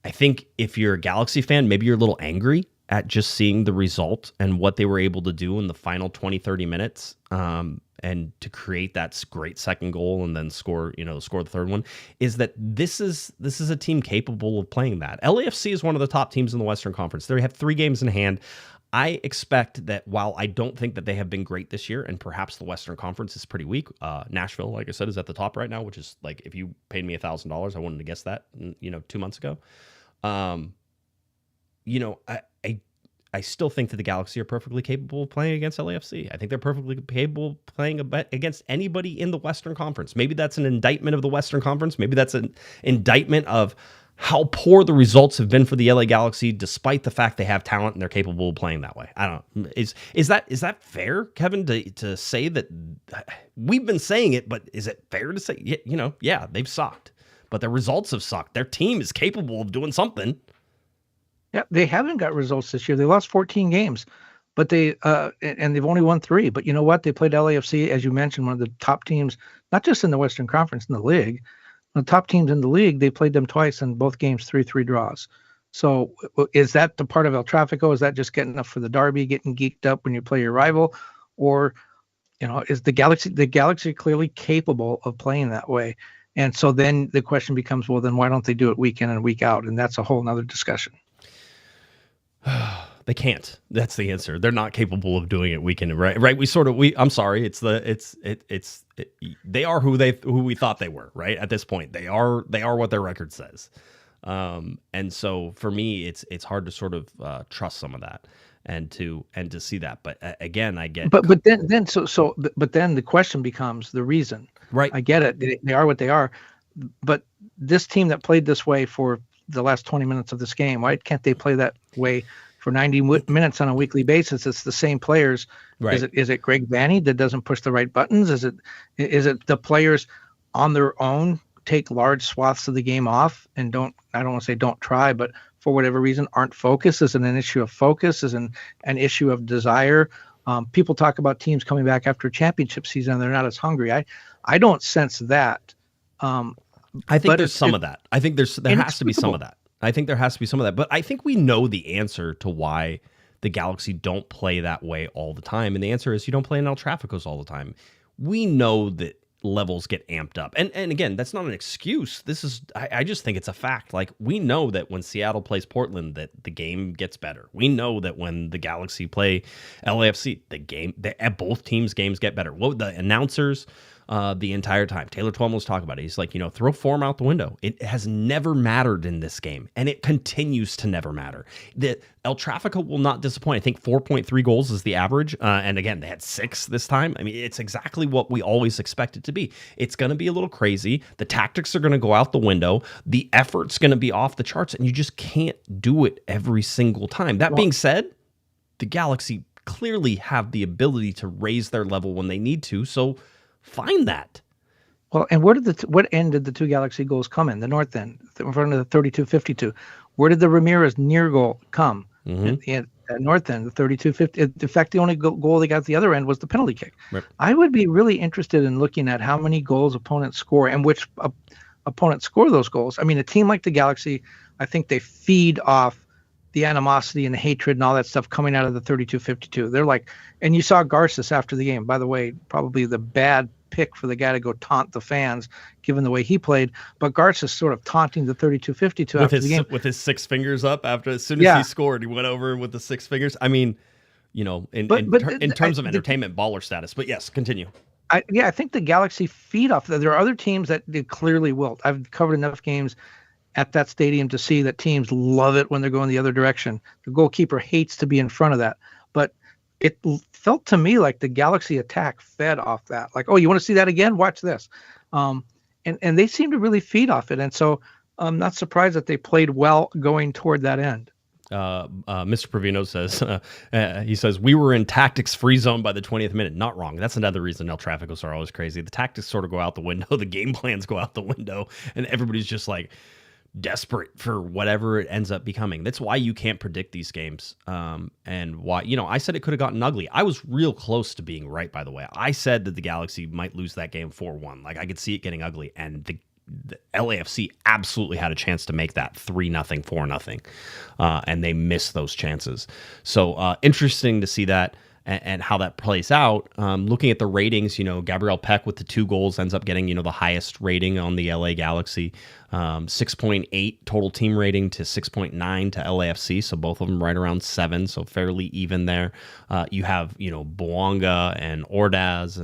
I think if you're a Galaxy fan, maybe you're a little angry at just seeing the result and what they were able to do in the final 20, 30 minutes, and to create that great second goal and then score the third one, is that this is a team capable of playing that. LAFC is one of the top teams in the Western Conference. They have 3 games in hand. I expect that while I don't think that they have been great this year, and perhaps the Western Conference is pretty weak, Nashville, like I said, is at the top right now, which is like, if you paid me $1,000, I wouldn't have guessed that, 2 months ago. I still think that the Galaxy are perfectly capable of playing against LAFC. I think they're perfectly capable of playing against anybody in the Western Conference. Maybe that's an indictment of the Western Conference. Maybe that's an indictment of how poor the results have been for the LA Galaxy, despite the fact they have talent and they're capable of playing that way. I don't know. Is that fair, Kevin, to say that? We've been saying it, but is it fair to say, yeah, they've sucked, but their results have sucked. Their team is capable of doing something. Yeah, they haven't got results this year. They lost 14 games, but they've only won 3. But you know what? They played LAFC, as you mentioned, one of the top teams, not just in the Western Conference, in the league. The top teams in the league, they played them twice in both games, 3-3 draws. So is that the part of El Trafico? Is that just getting up for the derby, getting geeked up when you play your rival? Or, is the Galaxy clearly capable of playing that way? And so then the question becomes, well, then why don't they do it week in and week out? And that's a whole nother discussion. They can't. That's the answer. They're not capable of doing it week in, right? I'm sorry. They are who we thought they were, right? At this point, they are what their record says. And so for me, it's hard to sort of trust some of that and to see that. But again, I get But then the question becomes the reason. right. I get it. They are what they are. But this team that played this way for the last 20 minutes of this game, why can't they play that way for 90 minutes on a weekly basis? It's the same players. Right. Is it Greg Vanny that doesn't push the right buttons? Is it the players on their own take large swaths of the game off and I don't want to say don't try, but for whatever reason aren't focused? Is it an issue of focus? Is it an issue of desire? People talk about teams coming back after a championship season and they're not as hungry. I don't sense that. I think there's some of that. I think there has to be some of that. I think there has to be some of that. But I think we know the answer to why the Galaxy don't play that way all the time. And the answer is you don't play in El Traficos all the time. We know that levels get amped up. And again, that's not an excuse. I just think it's a fact. Like, we know that when Seattle plays Portland, that the game gets better. We know that when the Galaxy play LAFC, both teams' games get better. What the announcers the entire time, Taylor Twelmo's talking about it. He's like, throw form out the window. It has never mattered in this game, and it continues to never matter. The El Trafico will not disappoint. I think 4.3 goals is the average. And again, they had 6 this time. I mean, it's exactly what we always expect it to be. It's going to be a little crazy. The tactics are going to go out the window. The effort's going to be off the charts, and you just can't do it every single time. That being said, the Galaxy clearly have the ability to raise their level when they need to. So find that. Well, and what end did the 2 Galaxy goals come in? The north end, in front of the 32-52. Where did the Ramirez near goal come? At north end, the 32-50. In fact, the only goal they got at the other end was the penalty kick. Right. I would be really interested in looking at how many goals opponents score and which opponents score those goals. I mean, a team like the Galaxy, I think they feed off the animosity and the hatred and all that stuff coming out of the 32-52. They're like, and you saw Garces after the game, by the way, probably the bad pick for the guy to go taunt the fans, given the way he played. But Garces sort of taunting the 32-52 after the game. With his 6 fingers up as soon as he scored, he went over with the 6 fingers. I mean, in terms of entertainment baller status. But yes, continue. I think the Galaxy feed off that. There are other teams that clearly wilt. I've covered enough games at that stadium to see that teams love it when they're going the other direction. The goalkeeper hates to be in front of that. But it felt to me like the Galaxy attack fed off that. Like, oh, you want to see that again? Watch this. And they seem to really feed off it. And so I'm not surprised that they played well going toward that end. Mr. Provino says, he says, we were in tactics free zone by the 20th minute. Not wrong. That's another reason El Traficos are always crazy. The tactics sort of go out the window. The game plans go out the window. And everybody's just like desperate for whatever it ends up becoming. That's why you can't predict these games. And why, I said it could have gotten ugly. I was real close to being right, by the way. I said that the Galaxy might lose that game 4-1. Like, I could see it getting ugly. And the LAFC absolutely had a chance to make that 3-0, 4-0. And they missed those chances. So interesting to see that and how that plays out. Looking at the ratings, Gabriel Peck with the 2 goals ends up getting, the highest rating on the LA Galaxy. 6.8 total team rating to 6.9 to LAFC. So both of them right around 7. So fairly even there. You have, Boanga and Ordaz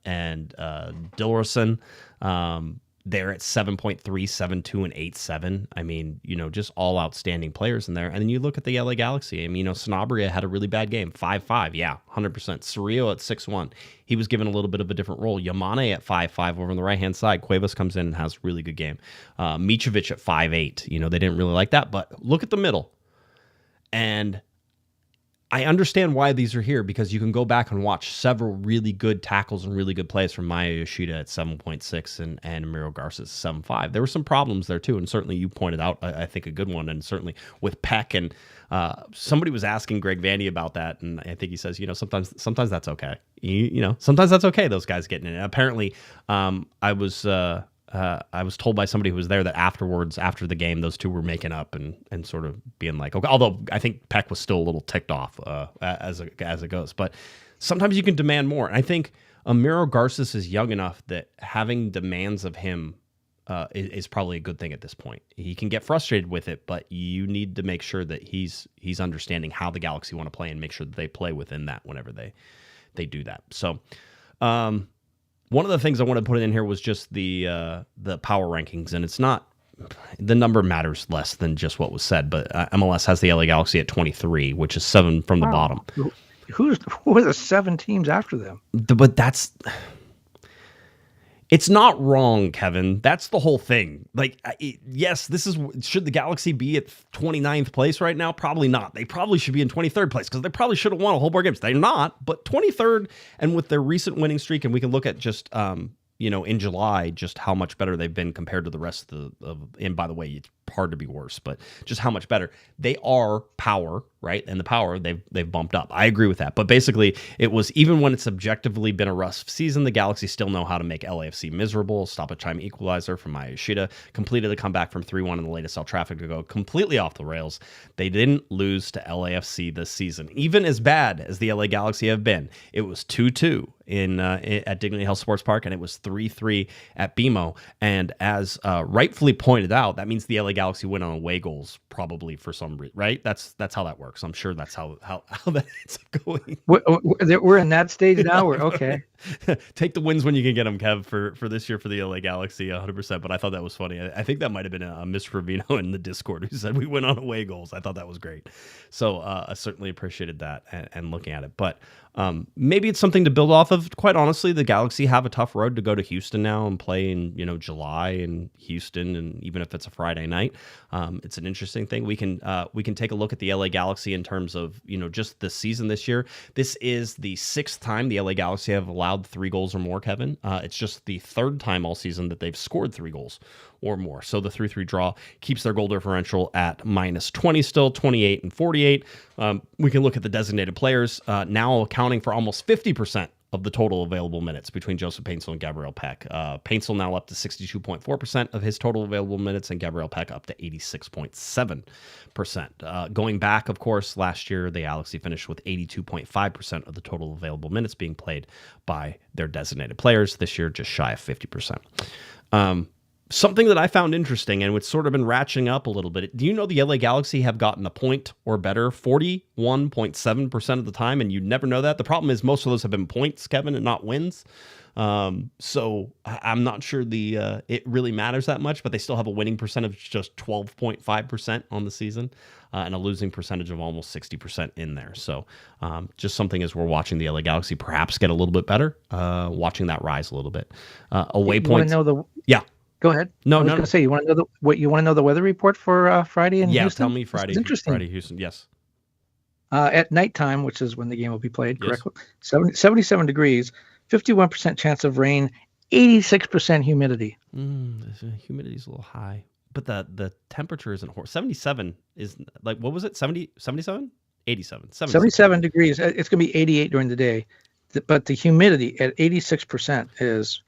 and Dillerson. They're at 7.3, 7.2, and 8.7. I mean, just all outstanding players in there. And then you look at the LA Galaxy. I mean, Sanabria had a really bad game. 5.5, yeah, 100%. Cerrillo at 6.1. He was given a little bit of a different role. Yamane at 5.5 over on the right-hand side. Cuevas comes in and has a really good game. Mitrovic at 5.8. They didn't really like that. But look at the middle. And I understand why these are here, because you can go back and watch several really good tackles and really good plays from Maya Yoshida at 7.6 and Miro Garces 7.5. There were some problems there too, and certainly you pointed out, I think, a good one, and certainly with Peck. And somebody was asking Greg Vandy about that, and I think he says, sometimes that's okay. Sometimes that's okay, those guys getting in. And apparently, I was told by somebody who was there that afterwards, after the game, those two were making up and sort of being like, okay. Although I think Peck was still a little ticked off as it goes. But sometimes you can demand more. And I think Miro Garces is young enough that having demands of him is probably a good thing at this point. He can get frustrated with it, but you need to make sure that he's understanding how the Galaxy want to play and make sure that they play within that whenever they do that. So, one of the things I wanted to put in here was just the power rankings, and it's not the number matters less than just what was said, but MLS has the LA Galaxy at 23, which is 7 from the bottom. Who are the 7 teams after them? But it's not wrong, Kevin. That's the whole thing. Like, yes, should the Galaxy be at 29th place right now? Probably not. They probably should be in 23rd place because they probably should have won a whole board games. They're not, but 23rd, and with their recent winning streak, and we can look at just in July, just how much better they've been compared to the rest of and by the way, it's hard to be worse, but just how much better. They are power, right? And the power, they've bumped up. I agree with that. But basically, it was, even when it's objectively been a rough season, the Galaxy still know how to make LAFC miserable. Stoppage time equalizer from Maya Yoshida completed a comeback from 3-1 in the latest El Trafico to go completely off the rails. They didn't lose to LAFC this season. Even as bad as the LA Galaxy have been, it was 2-2 at Dignity Health Sports Park, and it was 3-3 at BMO. And as rightfully pointed out, that means the LA Galaxy win on away goals, probably for some reason, right? That's how that works. I'm sure that's how that ends up going. We're in that stage now. We're okay. Take the wins when you can get them, Kev, for this year for the LA Galaxy, 100%. But I thought that was funny. I think that might have been a Miss Ravino in the Discord who said we went on away goals. I thought that was great. So I certainly appreciated that and looking at it. But maybe it's something to build off of. Quite honestly, the Galaxy have a tough road to go to Houston now and play in July in Houston, and even if it's a Friday night, it's an interesting thing. We can take a look at the LA Galaxy in terms of just the season this year. This is the 6th time the LA Galaxy have allowed 3 goals or more, Kevin. It's just the 3rd time all season that they've scored 3 goals or more. So the 3-3 draw keeps their goal differential at -20 still, 28 and 48. We can look at the designated players now accounting for almost 50% of the total available minutes between Joseph Paintsel and Gabriel Peck. Paintsel now up to 62.4% of his total available minutes, and Gabriel Peck up to 86.7%. Going back, of course, last year, the Galaxy finished with 82.5% of the total available minutes being played by their designated players. This year, just shy of 50%. Something that I found interesting, and it's sort of been ratcheting up a little bit. Do you know the LA Galaxy have gotten a point or better 41.7% of the time, and you'd never know that? The problem is most of those have been points, Kevin, and not wins. So I'm not sure it really matters that much, but they still have a winning percentage just 12.5% on the season, and a losing percentage of almost 60% in there. So just something as we're watching the LA Galaxy perhaps get a little bit better, watching that rise a little bit. Away points. Yeah. Go ahead. No, I was going to say, you want to know the weather report for Friday in Houston? Yeah, tell me Friday. Interesting. Friday, Houston. Yes. At nighttime, which is when the game will be played, correctly. 77 degrees, 51% chance of rain, 86% humidity. The humidity's a little high, but the temperature isn't horrible. 77 is like, what was it? 70, 77? 87. 77 degrees. It's going to be 88 during the day, but the humidity at 86% is.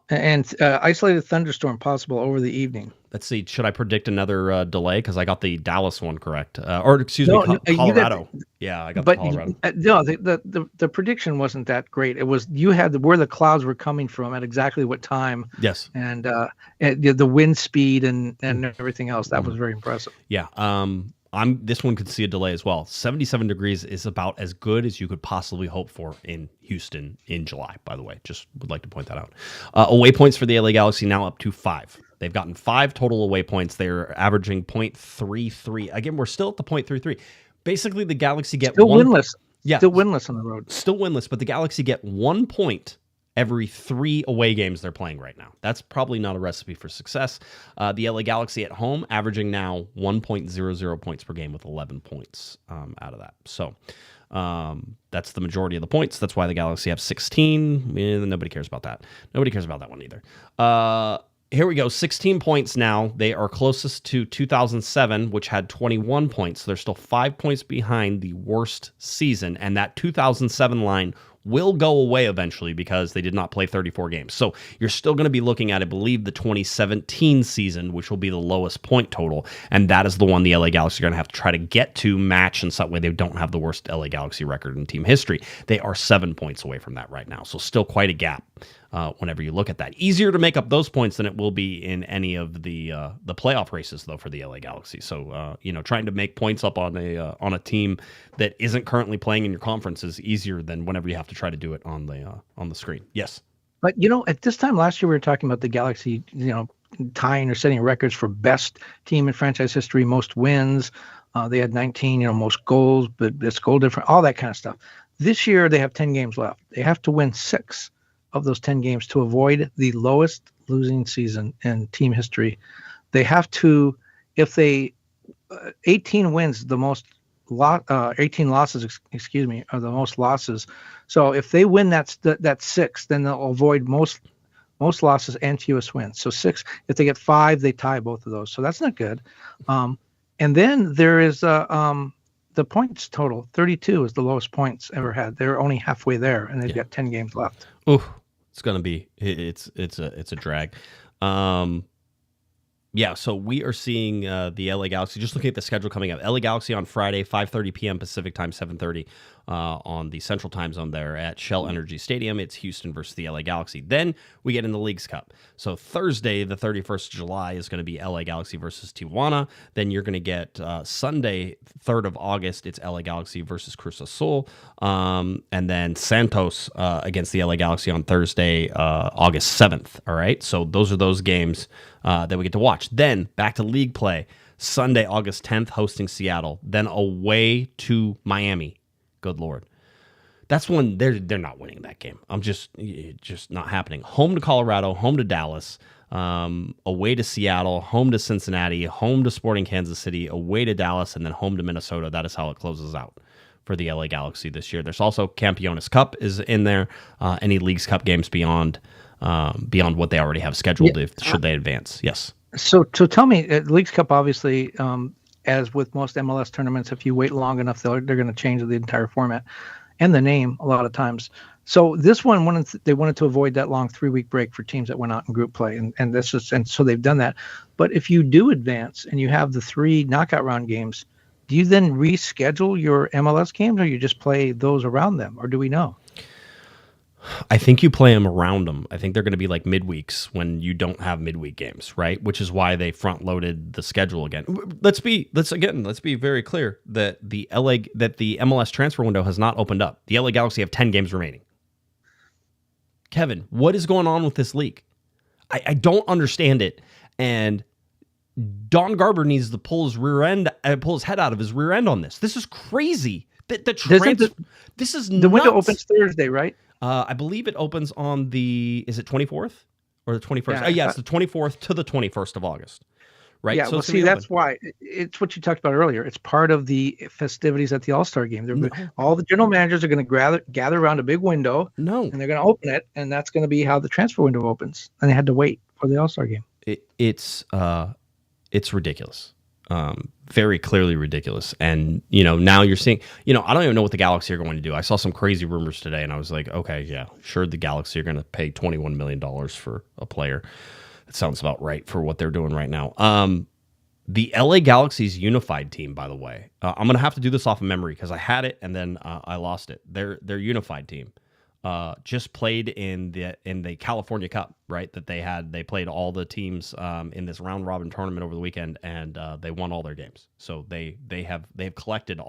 And isolated thunderstorm possible over the evening. Let's see. Should I predict another delay? Because I got the Dallas one correct. Or excuse me, Colorado. I got the Colorado. No, the prediction wasn't that great. It was where the clouds were coming from at exactly what time. Yes. And the wind speed and everything else. That was very impressive. Yeah. This one could see a delay as well. 77 degrees is about as good as you could possibly hope for in Houston in July, by the way. Just would like to point that out. Away points for the LA Galaxy now up to 5. They've gotten 5 total away points. They're averaging .33. Again, we're still at the .33. Basically, the Galaxy get still winless. Yeah. Still winless on the road. Still winless, but the Galaxy get 1 point every 3 away games they're playing right now. That's probably not a recipe for success. The LA Galaxy at home averaging now 1.00 points per game with 11 points out of that. So that's the majority of the points. That's why the Galaxy have 16. Nobody cares about that. Nobody cares about that one either. Here we go. 16 points now. They are closest to 2007, which had 21 points. So they're still 5 points behind the worst season. And that 2007 line will go away eventually because they did not play 34 games. So you're still going to be looking at, I believe, the 2017 season, which will be the lowest point total. And that is the one the LA Galaxy are going to have to try to get to, match in some way. They don't have the worst LA Galaxy record in team history. They are 7 points away from that right now. So still quite a gap whenever you look at that. Easier to make up those points than it will be in any of the playoff races, though, for the LA Galaxy. So, trying to make points up on a team that isn't currently playing in your conference is easier than whenever you have to try to do it on the screen. Yes. But, at this time last year, we were talking about the Galaxy, tying or setting records for best team in franchise history, most wins. They had 19, most goals, but it's goal different, all that kind of stuff. This year, they have 10 games left. They have to win 6 of those 10 games to avoid the lowest losing season in team history. They have to, if they, 18 wins, the most 18 losses, excuse me, are the most losses. So if they win that 6, then they'll avoid most losses and fewest wins. So 6, if they get 5, they tie both of those. So that's not good. And then there is the points total. 32 is the lowest points ever had. They're only halfway there, and they've got 10 games left. Ooh, it's gonna be it's a drag. Yeah, so we are seeing the LA Galaxy. Just looking at the schedule coming up, LA Galaxy on Friday, 5:30 p.m. Pacific time, 7:30 on the Central Time Zone there at Shell Energy Stadium. It's Houston versus the LA Galaxy. Then we get in the Leagues Cup. So Thursday, the 31st of July, is going to be LA Galaxy versus Tijuana. Then you're going to get Sunday, 3rd of August, it's LA Galaxy versus Cruz Azul. And then Santos against the LA Galaxy on Thursday, August 7th. All right, so those are those games that we get to watch. Then back to league play. Sunday, August 10th, hosting Seattle. Then away to Miami. Good Lord. That's when they're not winning that game. It's just not happening. Home to Colorado, home to Dallas, away to Seattle, home to Cincinnati, home to Sporting Kansas City, away to Dallas, and then home to Minnesota. That is how it closes out for the LA Galaxy this year. There's also Campeones Cup is in there. Any Leagues Cup games beyond what they already have scheduled, should they advance. Yes. So tell me, Leagues Cup, obviously, as with most MLS tournaments, if you wait long enough, they're going to change the entire format and the name a lot of times. So this one, they wanted to avoid that long 3-week break for teams that went out in group play, and so they've done that. But if you do advance and you have the 3 knockout round games, do you then reschedule your MLS games, or you just play those around them, or do we know? I think you play them around them. I think they're going to be like midweeks when you don't have midweek games, right? Which is why they front loaded the schedule again. Let's be very clear that the MLS transfer window has not opened up. The LA Galaxy have 10 games remaining. Kevin, what is going on with this league? I don't understand it. And Don Garber needs to pull his head out of his rear end on this. This is crazy. This is nuts. The window opens Thursday, right? I believe it opens on is it 24th or the 21st? Yeah, it's the 24th to the 21st of August, right? Yeah, so that's why. It's what you talked about earlier. It's part of the festivities at the All-Star game. All the general managers are going to gather around a big window, and they're going to open it, and that's going to be how the transfer window opens. And they had to wait for the All-Star game. It's ridiculous. Very clearly ridiculous. And, now you're seeing, I don't even know what the Galaxy are going to do. I saw some crazy rumors today, and I was like, okay, yeah, sure, the Galaxy are going to pay $21 million for a player. That sounds about right for what they're doing right now. The LA Galaxy's unified team, by the way, I'm going to have to do this off of memory because I had it and then I lost it. Their unified team just played in the California Cup, right? That they played all the teams in this round robin tournament over the weekend, and they won all their games. So they have collected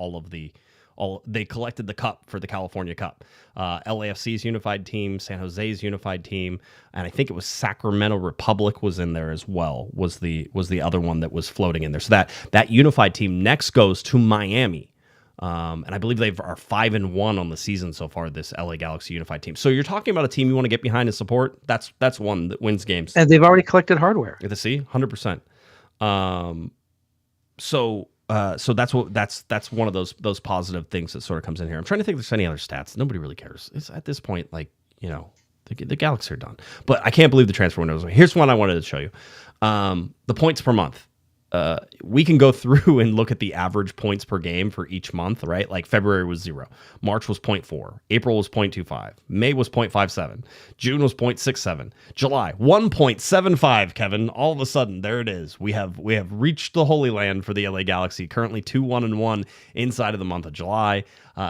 they collected the cup for the California Cup. LAFC's unified team, San Jose's unified team, and I think it was Sacramento Republic was in there as well. Was the other one that was floating in there. So that unified team next goes to Miami. And I believe they are 5-1 on the season so far, this LA Galaxy unified team. So you're talking about a team you want to get behind and support. That's one that wins games. And they've already collected hardware. You see, 100%. So that's one of those positive things that sort of comes in here. I'm trying to think if there's any other stats. Nobody really cares. It's at this point, the Galaxy are done. But I can't believe the transfer window is. Here's one I wanted to show you. The points per month. We can go through and look at the average points per game for each month, right? Like February was 0, March was 0.4, April was 0.25, May was 0.57, June was 0.67, July 1.75. Kevin, all of a sudden, there it is. We have reached the Holy Land for the LA Galaxy. Currently 2-1-1 inside of the month of July.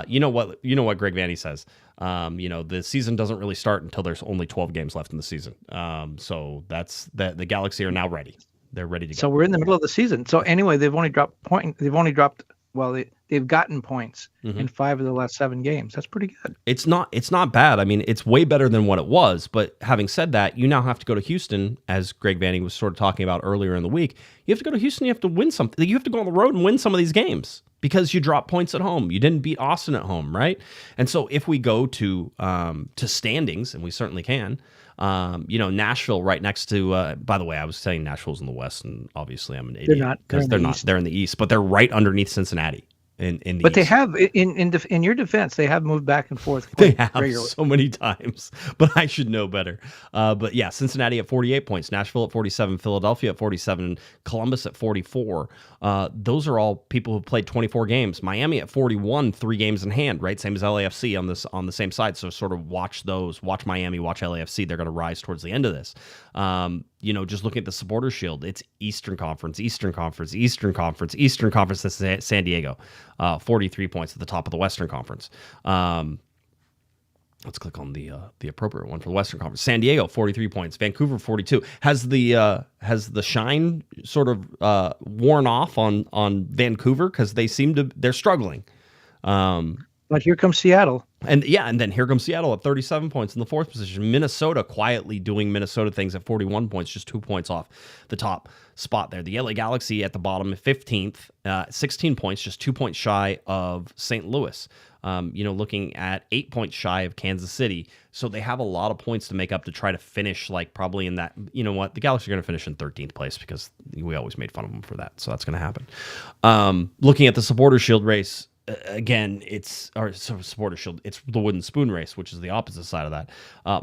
You know what Greg Vanney says. The season doesn't really start until there's only 12 games left in the season. So that's the Galaxy are now ready. They're ready to go. So we're in the middle of the season. So anyway, they've only dropped. Well, they've gotten points in 5 of the last 7 games. That's pretty good. It's not bad. I mean, it's way better than what it was. But having said that, you now have to go to Houston, as Greg Vanning was sort of talking about earlier in the week. You have to go to Houston. You have to win something. You have to go on the road and win some of these games because you dropped points at home. You didn't beat Austin at home, right? And so if we go to standings, and we certainly can, Nashville right next to. By the way, I was saying Nashville's in the West, and obviously I'm an idiot because they're not. They're in the East, but they're right underneath Cincinnati. But they have, in your defense, they have moved back and forth. They have so many times, but I should know better. But yeah, Cincinnati at 48 points, Nashville at 47, Philadelphia at 47, Columbus at 44. Those are all people who played 24 games. Miami at 41, 3 games in hand, right? Same as LAFC on the same side. So sort of watch Miami, watch LAFC. They're going to rise towards the end of this. Just looking at the Supporters Shield, it's Eastern Conference. That's San Diego, 43 points at the top of the Western Conference. Let's click on the appropriate one for the Western Conference. San Diego, 43 points. Vancouver, 42. Has the shine sort of worn off on Vancouver because they're struggling. But here comes Seattle. And then here comes Seattle at 37 points in the 4th position. Minnesota quietly doing Minnesota things at 41 points, just 2 points off the top spot there. The LA Galaxy at the bottom at 15th, 16 points, just 2 points shy of St. Louis. Looking at 8 points shy of Kansas City. So they have a lot of points to make up to try to finish probably in that. You know what? The Galaxy are going to finish in 13th place because we always made fun of them for that. So that's going to happen. Looking at the Supporters Shield race, again, Supporter Shield. It's the Wooden Spoon race, which is the opposite side of that.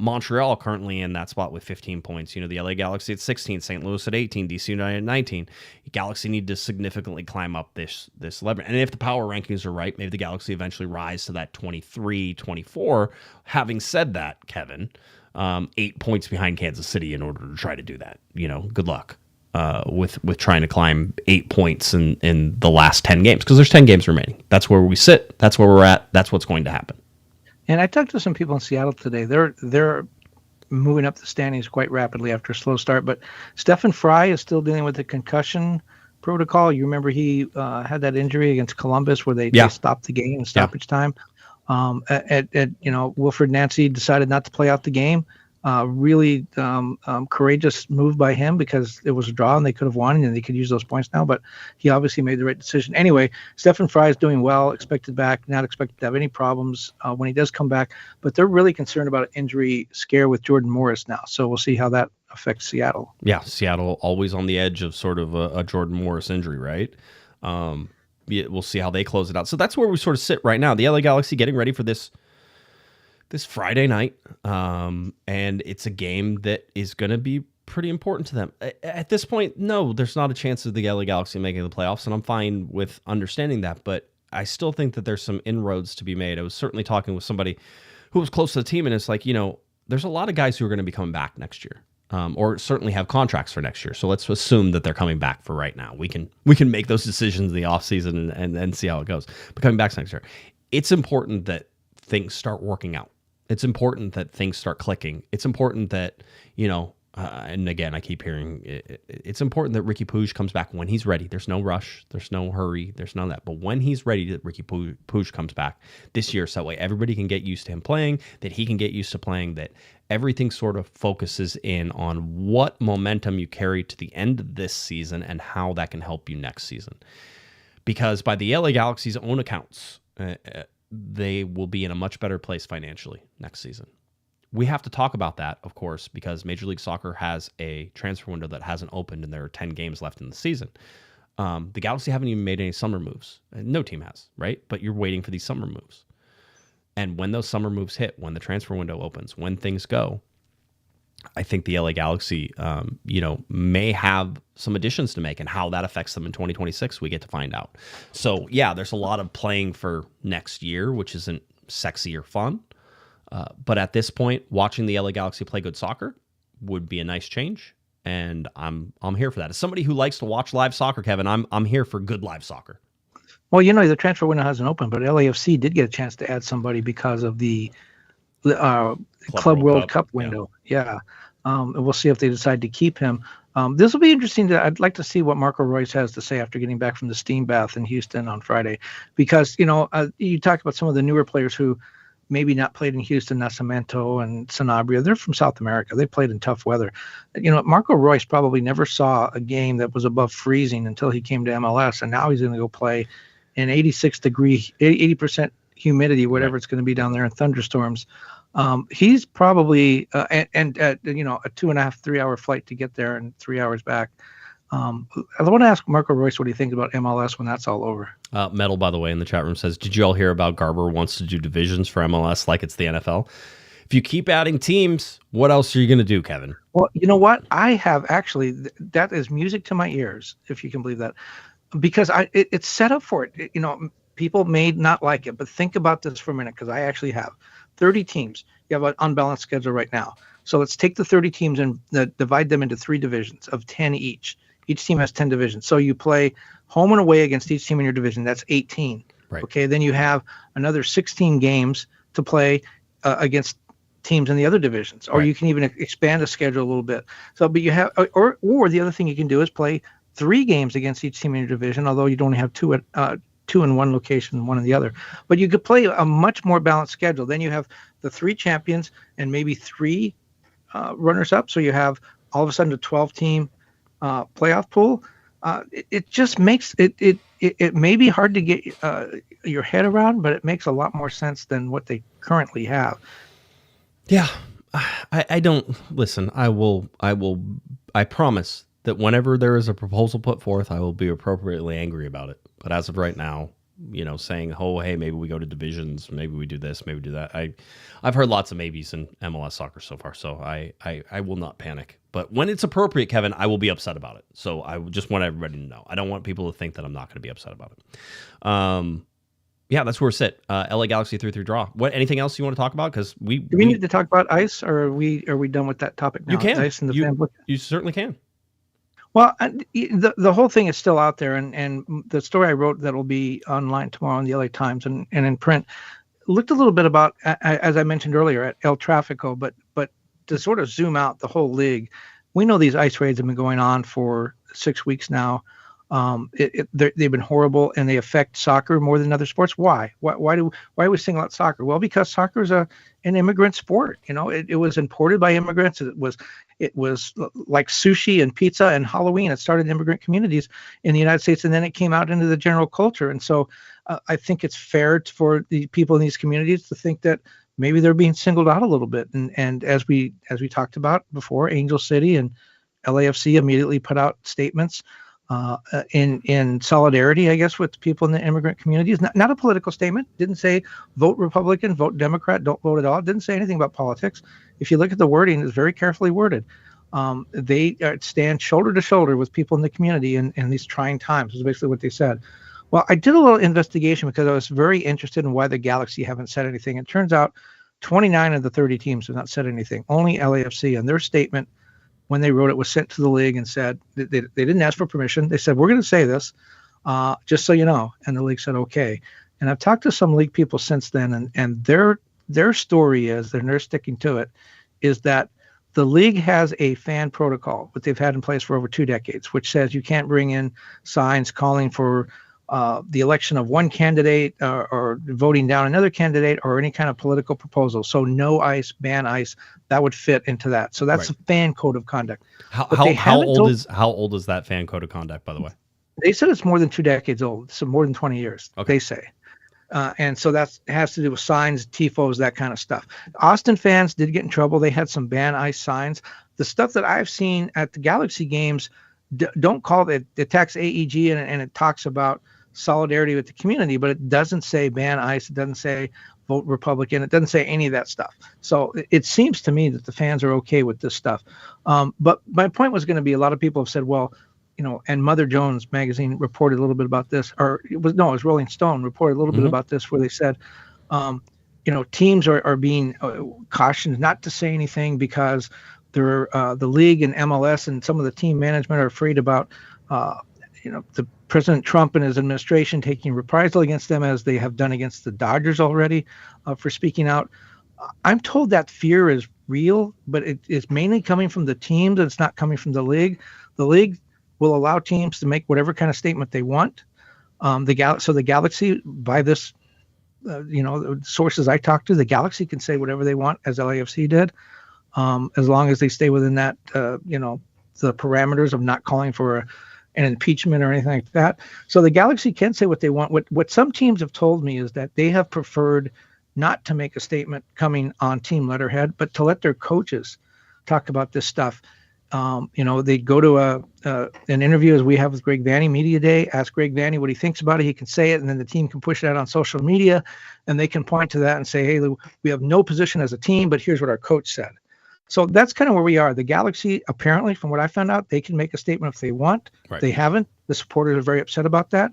Montreal currently in that spot with 15 points. The LA Galaxy at 16, St. Louis at 18, DC United at 19. Galaxy need to significantly climb up this level. And if the power rankings are right, maybe the Galaxy eventually rise to that 23, 24. Having said that, Kevin, 8 points behind Kansas City in order to try to do that. Good luck. With trying to climb 8 points in the last 10 games, because there's 10 games remaining. That's where we sit. That's where we're at. That's what's going to happen. And I talked to some people in Seattle today. They're moving up the standings quite rapidly after a slow start. But Stephen Fry is still dealing with the concussion protocol. You remember he had that injury against Columbus where they stopped the game in stoppage time. Wilfred Nancy decided not to play out the game. Really courageous move by him because it was a draw and they could have won and they could use those points now, but he obviously made the right decision. Anyway, Stephen Fry is doing well, expected back, not expected to have any problems when he does come back, but they're really concerned about an injury scare with Jordan Morris now. So we'll see how that affects Seattle. Yeah, Seattle always on the edge of sort of a Jordan Morris injury, right? We'll see how they close it out. So that's where we sort of sit right now. The LA Galaxy getting ready for this Friday night, and it's a game that is going to be pretty important to them. At this point, no, there's not a chance of the LA Galaxy making the playoffs, and I'm fine with understanding that, but I still think that there's some inroads to be made. I was certainly talking with somebody who was close to the team, and it's like, there's a lot of guys who are going to be coming back next year, or certainly have contracts for next year. So let's assume that they're coming back for right now. We can make those decisions in the offseason and see how it goes. But coming back next year, it's important that things start working out. It's important that things start clicking. It's important that, and again, I keep hearing it's important that Ricky Puig comes back when he's ready. There's no rush. There's no hurry. There's none of that. But when he's ready, that Ricky Puig comes back this year. So that way everybody can get used to him playing, that he can get used to playing, that everything sort of focuses in on what momentum you carry to the end of this season and how that can help you next season. Because by the LA Galaxy's own accounts, they will be in a much better place financially next season. We have to talk about that, of course, because Major League Soccer has a transfer window that hasn't opened and there are 10 games left in the season. The Galaxy haven't even made any summer moves. No team has, right? But you're waiting for these summer moves. And when those summer moves hit, when the transfer window opens, when things go, I think the LA Galaxy, may have some additions to make, and how that affects them in 2026, we get to find out. So, yeah, there's a lot of playing for next year, which isn't sexy or fun. But at this point, watching the LA Galaxy play good soccer would be a nice change, and I'm here for that. As somebody who likes to watch live soccer, Kevin, I'm here for good live soccer. Well, the transfer window hasn't opened, but LAFC did get a chance to add somebody because of the Club World Cup window. Yeah. And we'll see if they decide to keep him. This will be interesting. I'd like to see what Marco Royce has to say after getting back from the steam bath in Houston on Friday, because you talk about some of the newer players who maybe not played in Houston, Nascimento and Sanabria. They're from South America. They played in tough weather. Marco Royce probably never saw a game that was above freezing until he came to MLS, and now he's going to go play in 80% humidity, whatever it's going to be down there in thunderstorms. He's probably a 2.5, 3 hour flight to get there and 3 hours back. I want to ask Marco Royce what he thinks about MLS when that's all over. Metal, by the way, in the chat room says, did you all hear about Garber wants to do divisions for MLS like it's the NFL? If you keep adding teams, what else are you going to do, Kevin? Well, you know what? I have actually, that is music to my ears, if you can believe that, because it's set up for it. People may not like it, but think about this for a minute, because I actually have 30 teams. You have an unbalanced schedule right now. So let's take the 30 teams and divide them into 3 divisions of 10 each. Each team has 10 divisions. So you play home and away against each team in your division. That's 18. Right. Okay. Then you have another 16 games to play against teams in the other divisions, or you can even expand the schedule a little bit. So, but you have, or the other thing you can do is play 3 games against each team in your division, although you'd only have 2 in one location, 1 in the other. But you could play a much more balanced schedule. Then you have the 3 champions and maybe 3 runners up. So you have all of a sudden a 12-team playoff pool. It just makes it may be hard to get your head around, but it makes a lot more sense than what they currently have. Yeah, I don't listen. I promise that whenever there is a proposal put forth, I will be appropriately angry about it. But as of right now, saying, oh, hey, maybe we go to divisions, maybe we do this, maybe we do that. I've heard lots of maybes in MLS soccer so far, so I will not panic. But when it's appropriate, Kevin, I will be upset about it. So I just want everybody to know. I don't want people to think that I'm not going to be upset about it. Yeah, that's where we're sit. LA Galaxy 3-3 draw. Anything else you want to talk about? Because do we need to talk about ice, or are we done with that topic now? You can. Ice and the fan book? You certainly can. Well, the whole thing is still out there, and the story I wrote that will be online tomorrow in the LA Times and in print looked a little bit about, as I mentioned earlier, at El Trafico, but to sort of zoom out the whole league, we know these ice raids have been going on for 6 weeks now. They've been horrible, and they affect soccer more than other sports. Why? Why are we single out soccer? Well, because soccer is an immigrant sport. It was imported by immigrants. It was like sushi and pizza and Halloween. It started in immigrant communities in the United States, and then it came out into the general culture. And so I think it's fair for the people in these communities to think that maybe they're being singled out a little bit. And as we talked about before, Angel City and LAFC immediately put out statements in solidarity, I guess, with people in the immigrant communities. Not a political statement. Didn't say vote Republican, vote Democrat, don't vote at all. Didn't say anything about politics. If you look at the wording, it's very carefully worded. They stand shoulder to shoulder with people in the community in these trying times, is basically what they said. Well, I did a little investigation because I was very interested in why the Galaxy haven't said anything. It turns out 29 of the 30 teams have not said anything. Only LAFC, and their statement when they wrote it was sent to the league and said they didn't ask for permission. They said, we're going to say this, just so you know. And the league said, okay. And I've talked to some league people since then, and their story is, and they're sticking to it, is that the league has a fan protocol, which they've had in place for over 2 decades, which says you can't bring in signs calling for the election of one candidate or voting down another candidate or any kind of political proposal. So no ice, ban ice, that would fit into that. So that's a fan code of conduct. How old is that fan code of conduct, by the way? They said it's more than 2 decades old, so more than 20 years, okay. They say. And so that has to do with signs, tifos, that kind of stuff. Austin fans did get in trouble. They had some ban ice signs. The stuff that I've seen at the Galaxy games don't call it, it attacks AEG and it talks about solidarity with the community, but it doesn't say ban ice. It doesn't say vote Republican. It doesn't say any of that stuff. So it seems to me that the fans are okay with this stuff. But my point was going to be, a lot of people have said, well, and Mother Jones magazine reported a little bit about this, or it was Rolling Stone reported a little bit about this, where they said, teams are being cautioned not to say anything because they're the league and MLS and some of the team management are afraid about, the President Trump and his administration taking reprisal against them, as they have done against the Dodgers already, for speaking out. I'm told that fear is real, but it's mainly coming from the teams, and it's not coming from the league. The league will allow teams to make whatever kind of statement they want. The Galaxy, by this, sources I talked to, the Galaxy can say whatever they want, as LAFC did, as long as they stay within that, the parameters of not calling for an impeachment or anything like that. So the Galaxy can say what they want. What some teams have told me is that they have preferred not to make a statement coming on team letterhead, but to let their coaches talk about this stuff. They go to an interview, as we have with Greg Vanney, Media Day, ask Greg Vanney what he thinks about it. He can say it, and then the team can push that on social media, and they can point to that and say, hey, we have no position as a team, but here's what our coach said. So that's kind of where we are. The Galaxy, apparently, from what I found out, they can make a statement if they want. Right. They haven't. The supporters are very upset about that.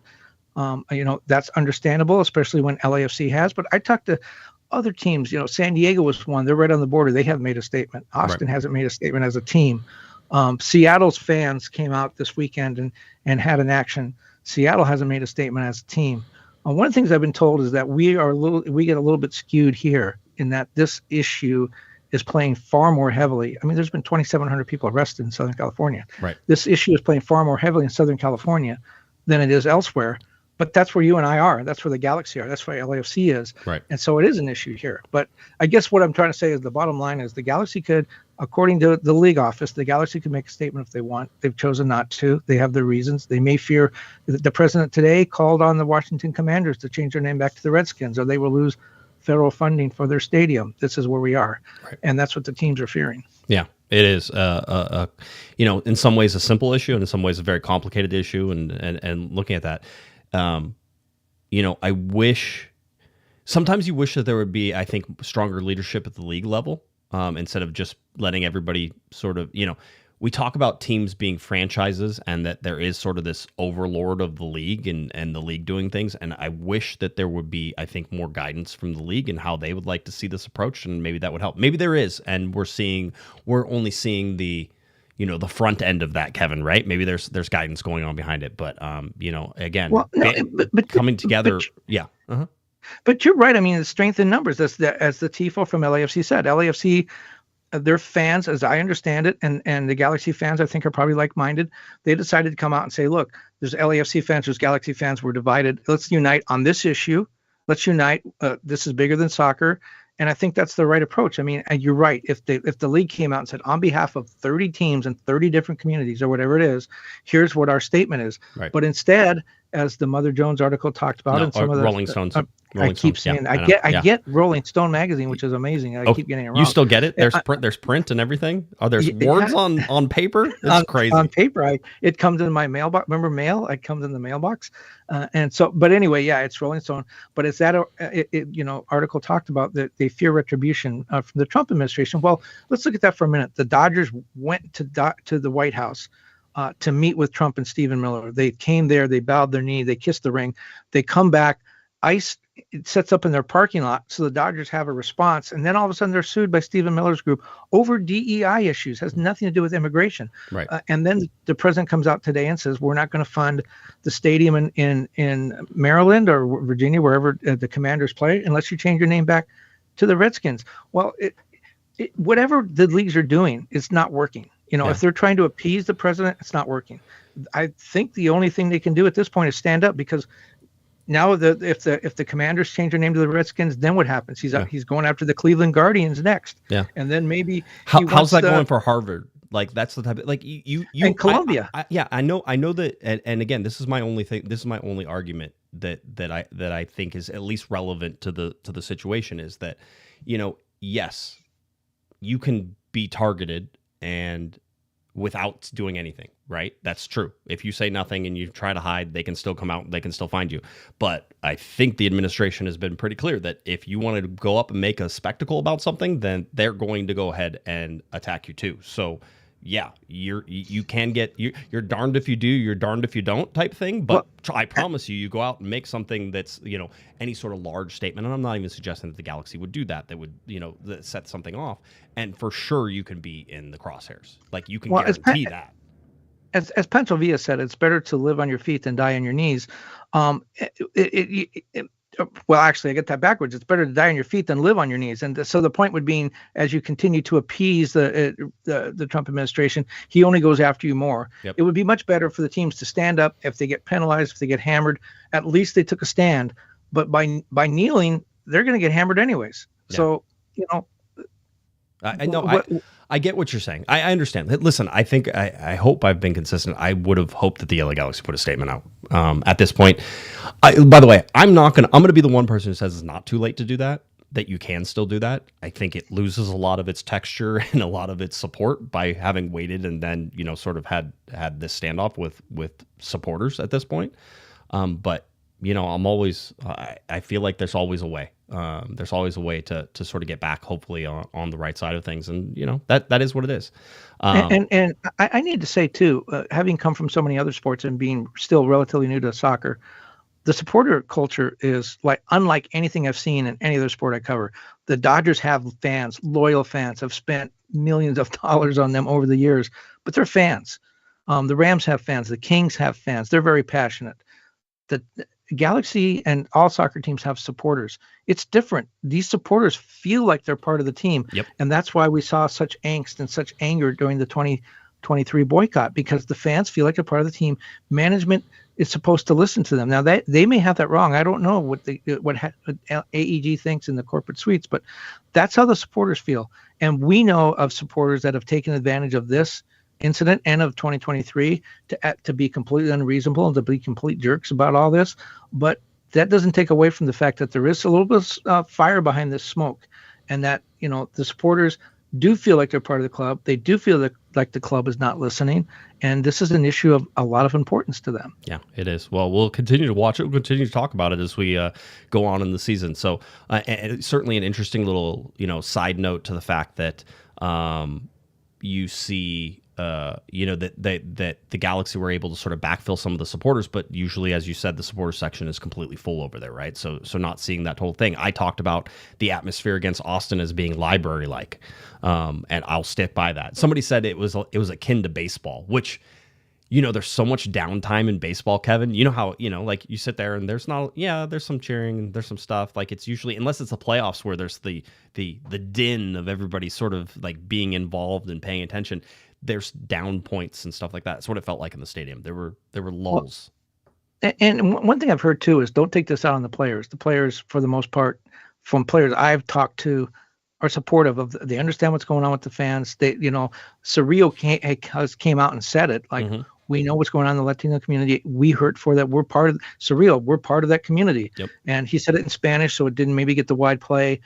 That's understandable, especially when LAFC has. But I talked to other teams. San Diego was one. They're right on the border. They haven't made a statement. Austin hasn't made a statement as a team. Seattle's fans came out this weekend and had an action. Seattle hasn't made a statement as a team. One of the things I've been told is that we get a little bit skewed here in that this issue is playing far more heavily. I mean, there's been 2,700 people arrested in Southern California. Right. This issue is playing far more heavily in Southern California than it is elsewhere. But that's where you and I are. That's where the Galaxy are. That's where LAFC is. Right. And so it is an issue here. But I guess what I'm trying to say is the bottom line is the Galaxy could, according to the league office, the Galaxy could make a statement if they want. They've chosen not to. They have their reasons. They may fear that the president today called on the Washington Commanders to change their name back to the Redskins, or they will lose federal funding for their stadium. This is where we are. Right. And that's what the teams are fearing. Yeah, it is, in some ways a simple issue, and in some ways a very complicated issue. And looking at that, I wish, sometimes you wish that there would be, I think, stronger leadership at the league level, instead of just letting everybody sort of, we talk about teams being franchises and that there is sort of this overlord of the league and the league doing things. And I wish that there would be, I think, more guidance from the league and how they would like to see this approach. And maybe that would help. Maybe there is. And we're only seeing the front end of that, Kevin, right? Maybe there's guidance going on behind it. But, again, but coming together. Yeah. Uh-huh. But you're right. I mean, the strength in numbers, as the TIFO from LAFC said. LAFC, their fans, as I understand it, and the Galaxy fans, I think, are probably like-minded. They decided to come out and say, look, there's LAFC fans, there's Galaxy fans. We're divided. Let's unite on this issue. Let's unite. This is bigger than soccer. And I think that's the right approach. I mean, and you're right. If the league came out and said, on behalf of 30 teams and 30 different communities or whatever it is, here's what our statement is. Right. But instead, as the Mother Jones article talked about, and some of the Rolling Stones. I keep saying, yeah, I get Rolling Stone magazine, which is amazing. I keep getting it wrong. You still get it? There's print and everything. Oh, there's words on paper. It's crazy. On paper, it comes in my mailbox. Remember mail? It comes in the mailbox, and so. But anyway, yeah, it's Rolling Stone. But it's that article talked about that they fear retribution from the Trump administration. Well, let's look at that for a minute. The Dodgers went to the White House to meet with Trump and Stephen Miller. They came there. They bowed their knee. They kissed the ring. They come back. ICE sets up in their parking lot, so the Dodgers have a response, and then all of a sudden they're sued by Stephen Miller's group over DEI issues. Has nothing to do with immigration. Right. And then the president comes out today and says, we're not going to fund the stadium in Maryland or Virginia, wherever the Commanders play, unless you change your name back to the Redskins. Well, whatever the leagues are doing, it's not working. If they're trying to appease the president, it's not working. I think the only thing they can do at this point is stand up, because now if the Commanders change their name to the Redskins, then what happens? He's going after the Cleveland Guardians next. Yeah. And then maybe how's that going for Harvard? Like, that's the type of, like, you and Columbia. I know that, and again, this is my only thing. This is my only argument that I think is at least relevant to the situation, is that, yes, you can be targeted and without doing anything, right? That's true. If you say nothing and you try to hide, they can still come out, they can still find you. But I think the administration has been pretty clear that if you wanted to go up and make a spectacle about something, then they're going to go ahead and attack you too. So yeah, you're darned if you do, you're darned if you don't type thing. But I promise you go out and make something that's, any sort of large statement. And I'm not even suggesting that the Galaxy would do that. That would, that set something off. And for sure you can be in the crosshairs. Like, you can guarantee that. As Pennsylvania said, it's better to live on your feet than die on your knees. Well, actually, I get that backwards. It's better to die on your feet than live on your knees. And so the point would be, as you continue to appease the Trump administration, he only goes after you more. Yep. It would be much better for the teams to stand up. If they get penalized, if they get hammered, at least they took a stand. But by kneeling, they're going to get hammered anyways. Yeah. So, I know. I get what you're saying. I understand. Listen, I think I hope I've been consistent. I would have hoped that the LA Galaxy put a statement out at this point. By the way, I'm gonna be the one person who says it's not too late to do that. That you can still do that. I think it loses a lot of its texture and a lot of its support by having waited and then sort of had this standoff with supporters at this point. But I'm always. I feel like there's always a way. There's always a way to sort of get back, hopefully, on the right side of things, and that is what it is. And I need to say too, having come from so many other sports and being still relatively new to soccer, the supporter culture is unlike anything I've seen in any other sport I cover. The Dodgers have fans, loyal fans, have spent millions of dollars on them over the years, but they're fans. The Rams have fans, the Kings have fans. They're very passionate. The Galaxy and all soccer teams have supporters. It's different. These supporters feel like they're part of the team. Yep. And that's why we saw such angst and such anger during the 2023 boycott, because the fans feel like they're part of the team. Management is supposed to listen to them. Now, they may have that wrong. I don't know what AEG thinks in the corporate suites, but that's how the supporters feel. And we know of supporters that have taken advantage of this incident and of 2023 to be completely unreasonable and to be complete jerks about all this. But that doesn't take away from the fact that there is a little bit of fire behind this smoke, and that the supporters do feel like they're part of the club. They do feel like the club is not listening, and this is an issue of a lot of importance to them. Yeah, it is. Well, we'll continue to watch it. We'll continue to talk about it as we go on in the season. So and certainly an interesting little side note to the fact that you see that the Galaxy were able to sort of backfill some of the supporters, but usually, as you said, the supporter section is completely full over there, right? So not seeing that whole thing. I talked about the atmosphere against Austin as being library-like, and I'll stick by that. Somebody said it was akin to baseball, which there's so much downtime in baseball, Kevin. You know how like you sit there and there's some cheering and there's some stuff. Like it's usually, unless it's the playoffs where there's the din of everybody sort of like being involved and paying attention. There's down points and stuff like that. That's what it felt like in the stadium. There were lulls. And one thing I've heard too is don't take this out on the players. The players, for the most part, from players I've talked to, are supportive of. They understand what's going on with the fans. They, Surreal came out and said it. Like we know what's going on in the Latino community. We hurt for that. We're part of Surreal. We're part of that community. Yep. And he said it in Spanish, so it didn't maybe get the wide play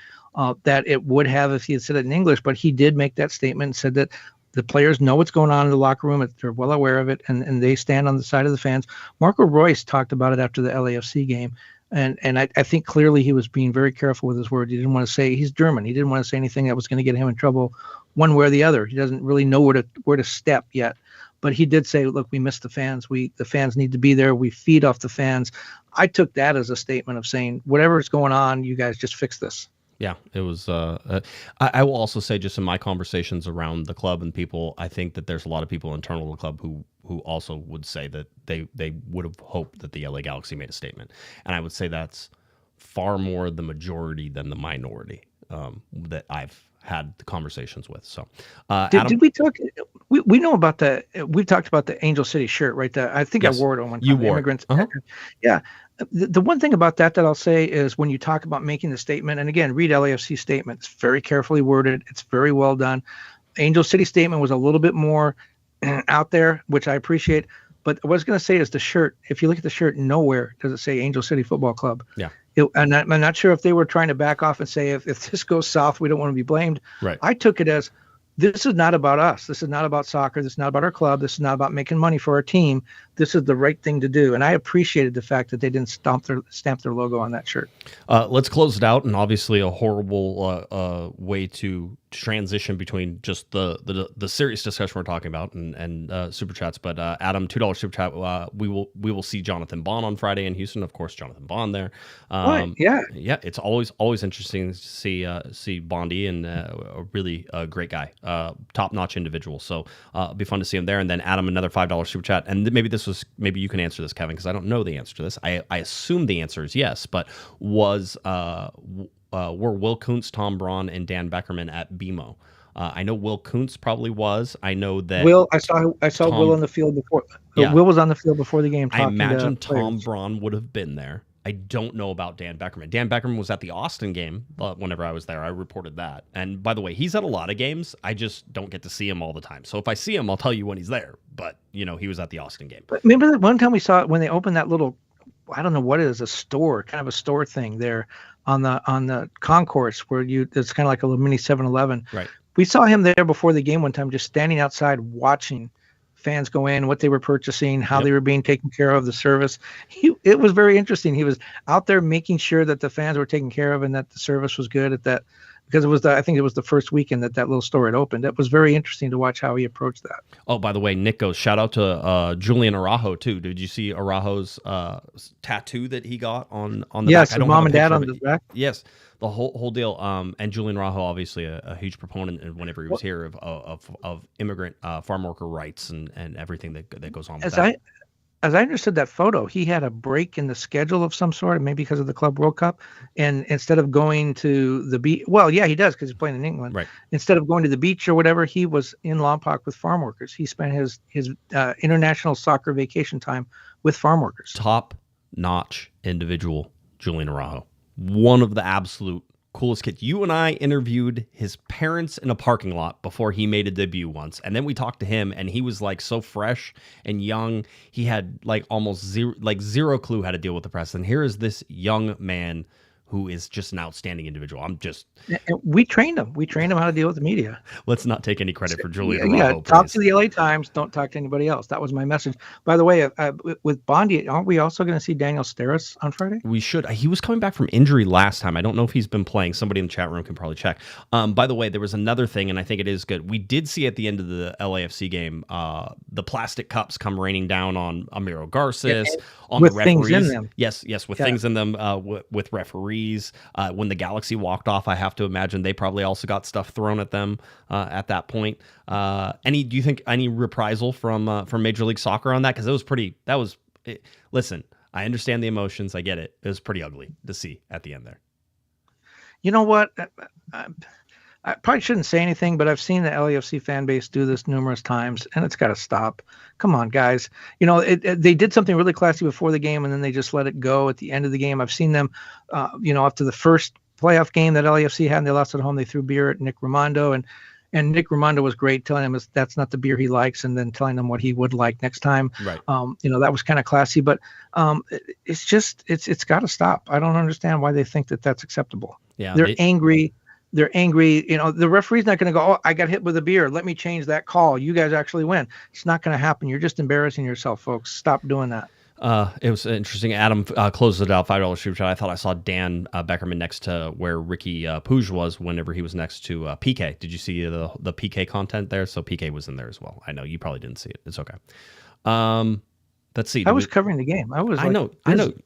that it would have if he had said it in English. But he did make that statement and said that the players know what's going on in the locker room. They're well aware of it, and they stand on the side of the fans. Marco Royce talked about it after the LAFC game, and I think clearly he was being very careful with his words. He didn't want to say, he's German. He didn't want to say anything that was going to get him in trouble one way or the other. He doesn't really know where to step yet. But he did say, look, we miss the fans. The fans need to be there. We feed off the fans. I took that as a statement of saying, whatever's going on, you guys just fix this. Yeah, it was. I will also say, just in my conversations around the club and people, I think that there's a lot of people internal to the club who also would say that they would have hoped that the LA Galaxy made a statement, and I would say that's far more the majority than the minority that I've had the conversations with. So, Adam, did we talk? We know about the. We've talked about the Angel City shirt, right? I think yes, I wore it on one time. You wore immigrants. it. Uh-huh. Yeah. The one thing about that I'll say is when you talk about making the statement, and again, read LAFC statement. It's very carefully worded. It's very well done. Angel City statement was a little bit more out there, which I appreciate. But what I was going to say is the shirt. If you look at the shirt, nowhere does it say Angel City Football Club. Yeah. And I'm not sure if they were trying to back off and say if this goes south, we don't want to be blamed. Right. I took it as this is not about us. This is not about soccer. This is not about our club. This is not about making money for our team. This is the right thing to do. And I appreciated the fact that they didn't stamp their logo on that shirt. Let's close it out. And obviously a horrible way to transition between just the serious discussion we're talking about and super chats. But Adam, $2 super chat. We will see Jonathan Bond on Friday in Houston. Of course, Jonathan Bond there. Yeah. It's always interesting to see Bondy, and a really great guy, top notch individual. So it'll be fun to see him there. And then Adam, another $5 super chat. And maybe this this was, maybe you can answer this, Kevin, because I don't know the answer to this. I assume the answer is yes, but were Will Kuntz, Tom Braun, and Dan Beckerman at BMO? I know Will Kuntz probably was. I know that Will. I saw Will on the field before. Yeah. Will was on the field before the game. I imagine to Tom players. Braun would have been there. I don't know about Dan Beckerman. Dan Beckerman was at the Austin game whenever I was there. I reported that. And by the way, he's at a lot of games. I just don't get to see him all the time. So if I see him, I'll tell you when he's there. But, he was at the Austin game. But remember that one time we saw it when they opened that little, I don't know what it is, a store, kind of a store thing there on the concourse where it's kind of like a little mini 7-Eleven. Right. We saw him there before the game one time, just standing outside watching fans go in, what they were purchasing, how they were being taken care of, the service. It was very interesting. He was out there making sure that the fans were taken care of and that the service was good at that, because I think it was the first weekend that little store had opened. It was very interesting to watch how he approached that. Oh, by the way, Nick goes, shout out to Julian Araujo too. Did you see Araujo's tattoo that he got on the back? Yes, mom and dad on the back. Yes, the whole deal. And Julian Araujo, obviously a huge proponent, and whenever he was here of immigrant farm worker rights and everything that goes on with that. As I understood that photo, he had a break in the schedule of some sort, maybe because of the Club World Cup. And instead of going to the beach, well, yeah, he does because he's playing in England. Right. Instead of going to the beach or whatever, he was in Lompoc with farm workers. He spent his international soccer vacation time with farm workers. Top-notch individual, Julian Araujo. One of the absolute coolest kids. You and I interviewed his parents in a parking lot before he made a debut once, and then we talked to him, and he was like so fresh and young. He had like almost zero clue how to deal with the press, and here is this young man who is just an outstanding individual. We trained him. We trained him how to deal with the media. Let's not take any credit for Julian Araujo. Yeah, talk to the LA Times. Don't talk to anybody else. That was my message. By the way, with Bondi, aren't we also going to see Daniel Steris on Friday? We should. He was coming back from injury last time. I don't know if he's been playing. Somebody in the chat room can probably check. By the way, there was another thing, and I think it is good. We did see at the end of the LAFC game, the plastic cups come raining down on Amiro Garces, on with the referees. Things in them. Yes, with things in them, with referees. When the Galaxy walked off, I have to imagine they probably also got stuff thrown at them at that point. Do you think any reprisal from Major League Soccer on that? Because listen, I understand the emotions. I get it. It was pretty ugly to see at the end there. You know what? I probably shouldn't say anything, but I've seen the LAFC fan base do this numerous times, and it's got to stop. Come on, guys. They did something really classy before the game, and then they just let it go at the end of the game. I've seen them, after the first playoff game that LAFC had, and they lost at home, they threw beer at Nick Raimondo, and Nick Raimondo was great, telling him that's not the beer he likes, and then telling him what he would like next time. Right. That was kind of classy, but it's got to stop. I don't understand why they think that that's acceptable. Yeah, They're angry. They're angry. The referee's not going to go, oh, I got hit with a beer. Let me change that call. You guys actually win. It's not going to happen. You're just embarrassing yourself, folks. Stop doing that. It was interesting. Adam closed it out, $5 super chat. I thought I saw Dan Beckerman next to where Ricky Puig was whenever he was next to PK. Did you see the PK content there? So PK was in there as well. I know you probably didn't see it. It's okay. Let's see. I was covering the game. I know.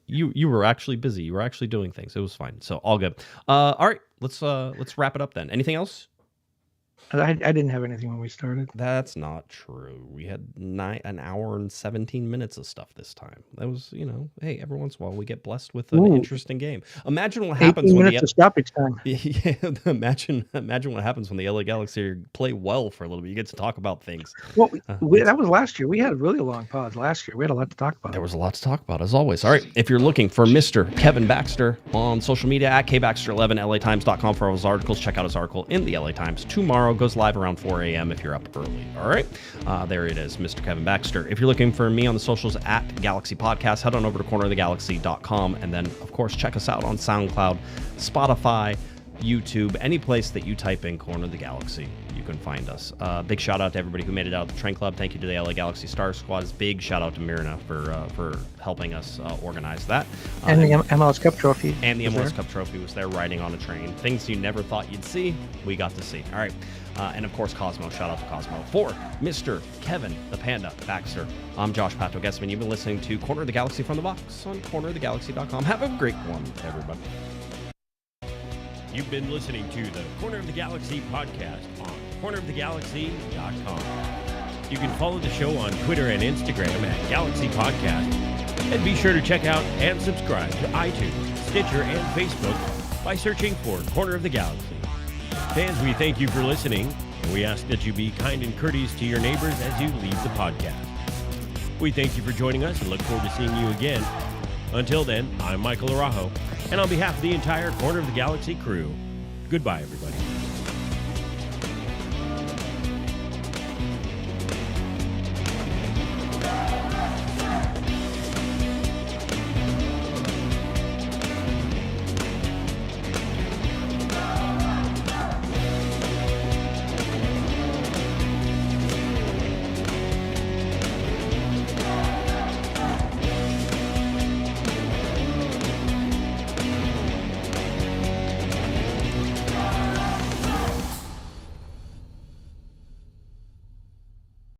You were actually busy. You were actually doing things. It was fine. So all good. All right. Let's wrap it up then. Anything else? I didn't have anything when we started. That's not true. We had an hour and 17 minutes of stuff this time. That was, hey, every once in a while we get blessed with an interesting game. Imagine what happens when the stoppage time. Yeah, imagine what happens when the LA Galaxy play well for a little bit. You get to talk about things. Well, that was last year. We had a really long pause last year. We had a lot to talk about. There was a lot to talk about, as always. All right, if you're looking for Mr. Kevin Baxter on social media at kbaxter11, LATimes.com for all his articles. Check out his article in the LA Times tomorrow. Goes live around 4 a.m. if you're up early. All right. There it is, Mr. Kevin Baxter. If you're looking for me on the socials at Galaxy Podcast, head on over to cornerofthegalaxy.com. And then, of course, check us out on SoundCloud, Spotify, YouTube, any place that you type in Corner of the Galaxy, you can find us. Big shout out to everybody who made it out of the Train Club. Thank you to the LA Galaxy Star Squad. Big shout out to Mirna for helping us organize that. And the MLS Cup trophy. And the MLS Cup trophy was there riding on a train. Things you never thought you'd see, we got to see. All right. And of course, Cosmo. Shout out to Cosmo. For Mr. Kevin the Panda Baxter, I'm Josh Pato Guesman. You've been listening to Corner of the Galaxy from the Box on cornerofthegalaxy.com. Have a great one, everybody. You've been listening to the Corner of the Galaxy podcast on cornerofthegalaxy.com. You can follow the show on Twitter and Instagram at Galaxy Podcast. And be sure to check out and subscribe to iTunes, Stitcher, and Facebook by searching for Corner of the Galaxy. Fans, we thank you for listening, and we ask that you be kind and courteous to your neighbors as you leave the podcast. We thank you for joining us and look forward to seeing you again. Until then, I'm Michael Araujo, and on behalf of the entire Corner of the Galaxy crew, goodbye, everybody.